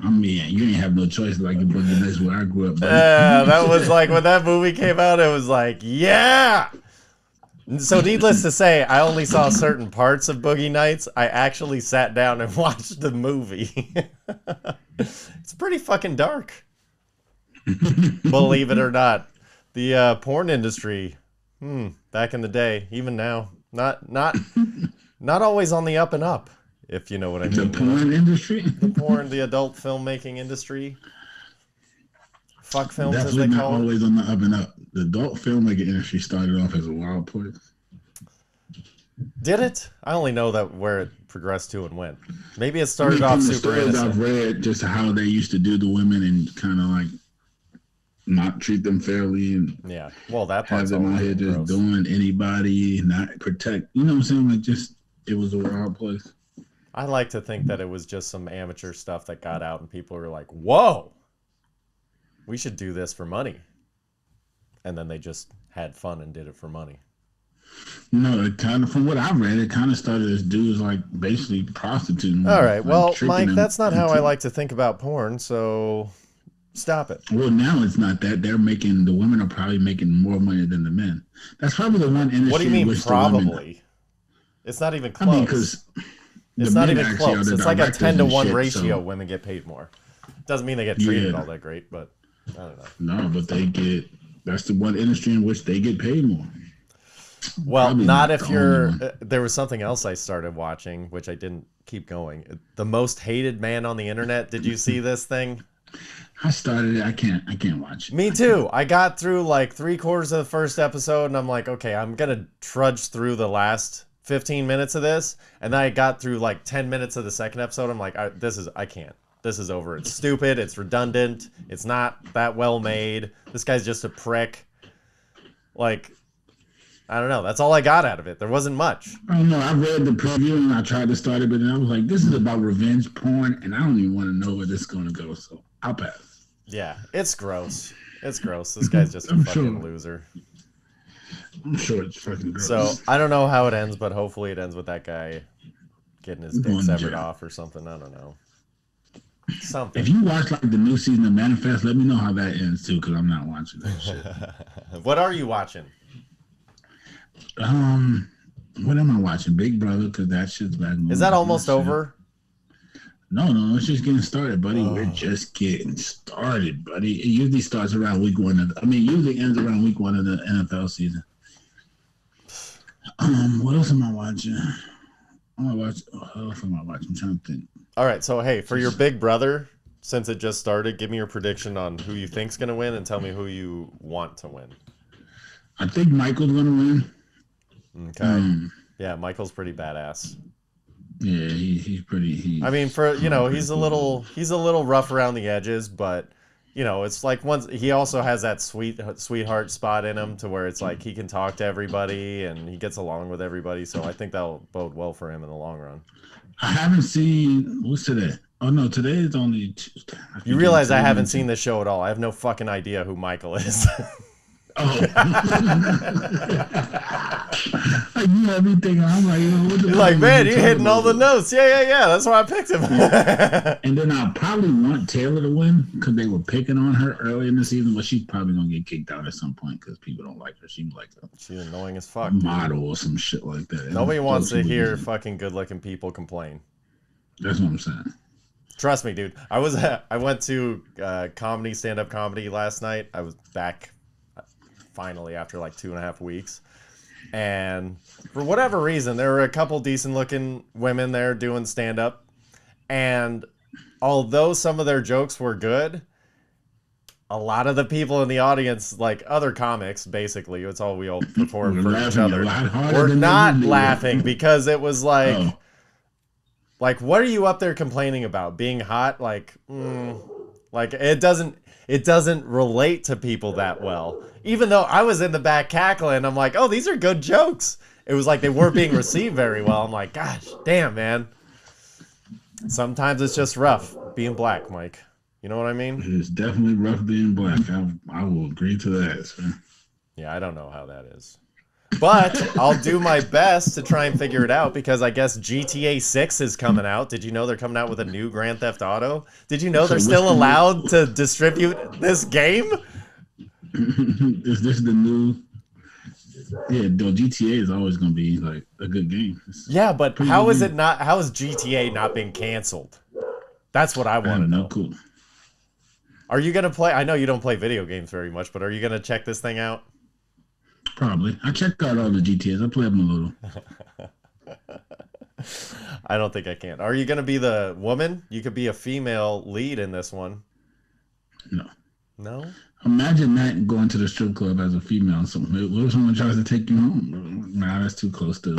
I mean, you didn't have no choice like the Boogie Nights where I grew up. Yeah, that was like, when that movie came out, it was like, yeah! So needless to say, I only saw certain parts of Boogie Nights. I actually sat down and watched the movie. It's pretty fucking dark. Believe it or not. The porn industry, back in the day, even now, not always on the up and up. If you know what I mean. The porn industry? The adult filmmaking industry. Fuck films, definitely as they not call it. Always on the up and up. The adult filmmaking industry started off as a wild place. Did it? I only know that where it progressed to and went. Maybe it started off super innocent. I've read just how they used to do the women and kind of like not treat them fairly and yeah. Well, that have part's them out here just doing anybody, not protect. You know what I'm saying? Like just it was a wild place. I like to think that it was just some amateur stuff that got out and people were like, whoa, we should do this for money. And then they just had fun and did it for money. No, it kind of, from what I read, it kind of started as dudes like basically prostituting. All right, well, Mike, that's not how I like. like to think about porn, so stop it. Well, now it's not that. The women are probably making more money than the men. That's probably the one industry. What do you mean, probably? Women, it's not even close. I mean, because it's not even close. It's like a 10-to-1 ratio. So. Women get paid more. Doesn't mean they get treated all that great, but I don't know. No, but that's the one industry in which they get paid more. Well, Probably not if you're. There was something else I started watching, which I didn't keep going. The Most Hated Man on the Internet. Did you see this thing? I started it. I can't watch it. Me too. I got through like 3/4 of the first episode, and I'm like, okay, I'm gonna trudge through the last 15 minutes of this, and then I got through like 10 minutes of the second episode. I'm like, I can't. This is over. It's stupid. It's redundant. It's not that well made. This guy's just a prick. Like, I don't know. That's all I got out of it. There wasn't much. I don't know. I read the preview and I tried to start it, but then I was like, this is about revenge porn, and I don't even want to know where this is going to go, so I'll pass. Yeah, it's gross. It's gross. This guy's just a fucking loser. I'm sure it's fucking gross. So, I don't know how it ends, but hopefully it ends with that guy getting his dick severed off or something. I don't know. Something. If you watch like the new season of Manifest, let me know how that ends too, because I'm not watching that shit. What are you watching? What am I watching? Big Brother, because that shit's back. Is that almost over? No, it's just getting started, buddy. We're just getting started, buddy. It usually starts around week one. Usually ends around week one of the NFL season. What else am I watching? What else am I watching? I'm trying to think. All right, so hey, for your Big Brother, since it just started, give me your prediction on who you think's gonna win, and tell me who you want to win. I think Michael's gonna win. Okay. Yeah, Michael's pretty badass. Yeah, he's pretty. I mean, he's a little rough around the edges, but it's like he also has that sweetheart spot in him to where it's like he can talk to everybody and he gets along with everybody. So I think that'll bode well for him in the long run. I haven't seen what's today. Oh no, today is only Tuesday. You realize I haven't seen this show at all. I have no fucking idea who Michael is. Oh. You have me thinking, I'm like, what the You're like, man, you're hitting all the notes. Yeah. That's why I picked him. And then I'll probably want Taylor to win because they were picking on her early in the season, but she's probably going to get kicked out at some point because people don't like her. She's like she's annoying as fuck. Model or some shit like that. Nobody wants to hear fucking good-looking people complain. That's what I'm saying. Trust me, dude. I went to stand-up comedy last night. I was back finally after like 2.5 weeks. And for whatever reason, there were a couple decent looking women there doing stand up. And although some of their jokes were good, a lot of the people in the audience, like other comics, basically, it's all we all perform for each other, were not laughing because it was like, what are you up there complaining about? Being hot? Like it doesn't relate to people that well. Even though I was in the back cackling, I'm like, oh, these are good jokes. It was like they weren't being received very well. I'm like, gosh, damn, man. Sometimes it's just rough being black, Mike. You know what I mean? It's definitely rough being black. I will agree to that, sir. Yeah, I don't know how that is. But I'll do my best to try and figure it out because I guess GTA 6 is coming out. Did you know they're coming out with a new Grand Theft Auto? Did you know they're still allowed to distribute this game? Is this the new? Yeah, though GTA is always going to be like a good game. Yeah, but how is it not? How is GTA not being canceled? That's what I want to know. Cool. Are you gonna play? I know you don't play video games very much, but are you gonna check this thing out? Probably. I checked out all the GTAs. I play them a little. I don't think I can. Are you gonna be the woman? You could be a female lead in this one. No. No. Imagine that going to the strip club as a female. What if someone tries to take you home? Nah, that's too close to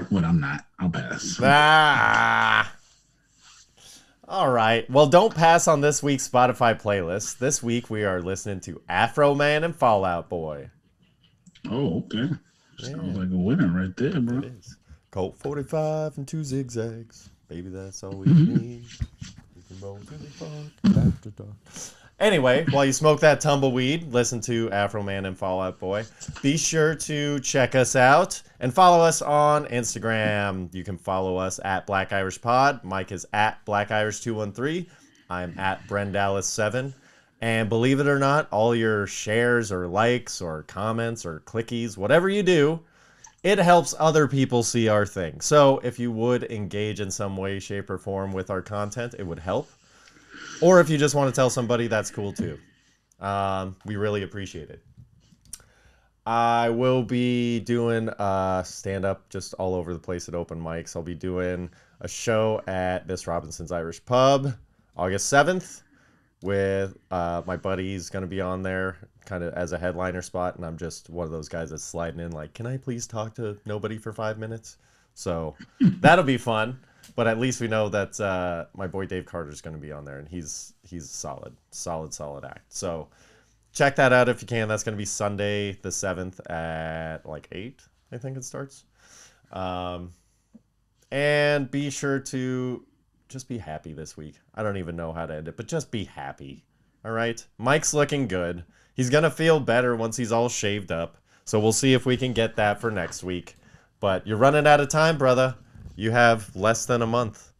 what I'm not. I'll pass. All right. Well, don't pass on this week's Spotify playlist. This week we are listening to Afro Man and Fall Out Boy. Oh, okay. Sounds like a winner right there, bro. It is. Colt 45 and 2 zigzags. Baby, that's all we need. We can roll to the park after dark. Anyway, while you smoke that tumbleweed, listen to Afro Man and Fall Out Boy. Be sure to check us out and follow us on Instagram. You can follow us at Black Irish Pod. Mike is at Black Irish 213. I'm at Brendallis7. And believe it or not, all your shares or likes or comments or clickies, whatever you do, it helps other people see our thing. So if you would engage in some way, shape, or form with our content, it would help. Or if you just want to tell somebody, that's cool too. We really appreciate it. I will be doing stand-up just all over the place at open mics. I'll be doing a show at Miss Robinson's Irish Pub August 7th with my buddy's going to be on there kind of as a headliner spot. And I'm just one of those guys that's sliding in like, can I please talk to nobody for 5 minutes? So that'll be fun. But at least we know that my boy Dave Carter's going to be on there, and he's a solid act. So check that out if you can. That's going to be Sunday the 7th at like 8, I think it starts. And be sure to just be happy this week. I don't even know how to end it, but just be happy. All right? Mike's looking good. He's going to feel better once he's all shaved up. So we'll see if we can get that for next week. But you're running out of time, brother. You have less than a month.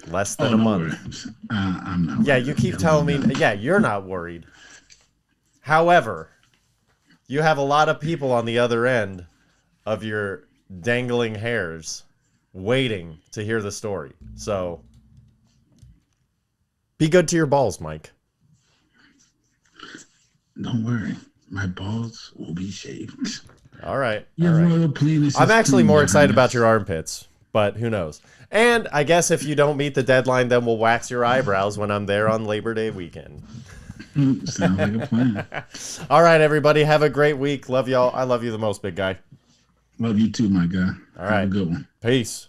Less than a month. I'm not worried. Yeah, you keep telling me. Yeah, you're not worried. However, you have a lot of people on the other end of your dangling hairs waiting to hear the story. So be good to your balls, Mike. Don't worry. My balls will be shaved. All right. Your all right. royal penis I'm is actually clean, more Your excited about Highness. your armpits, but who knows? And I guess if you don't meet the deadline, then we'll wax your eyebrows when I'm there on Labor Day weekend. Sounds like a plan. All right, everybody. Have a great week. Love y'all. I love you the most, big guy. Love you too, my guy. All Have right. a good one. Peace.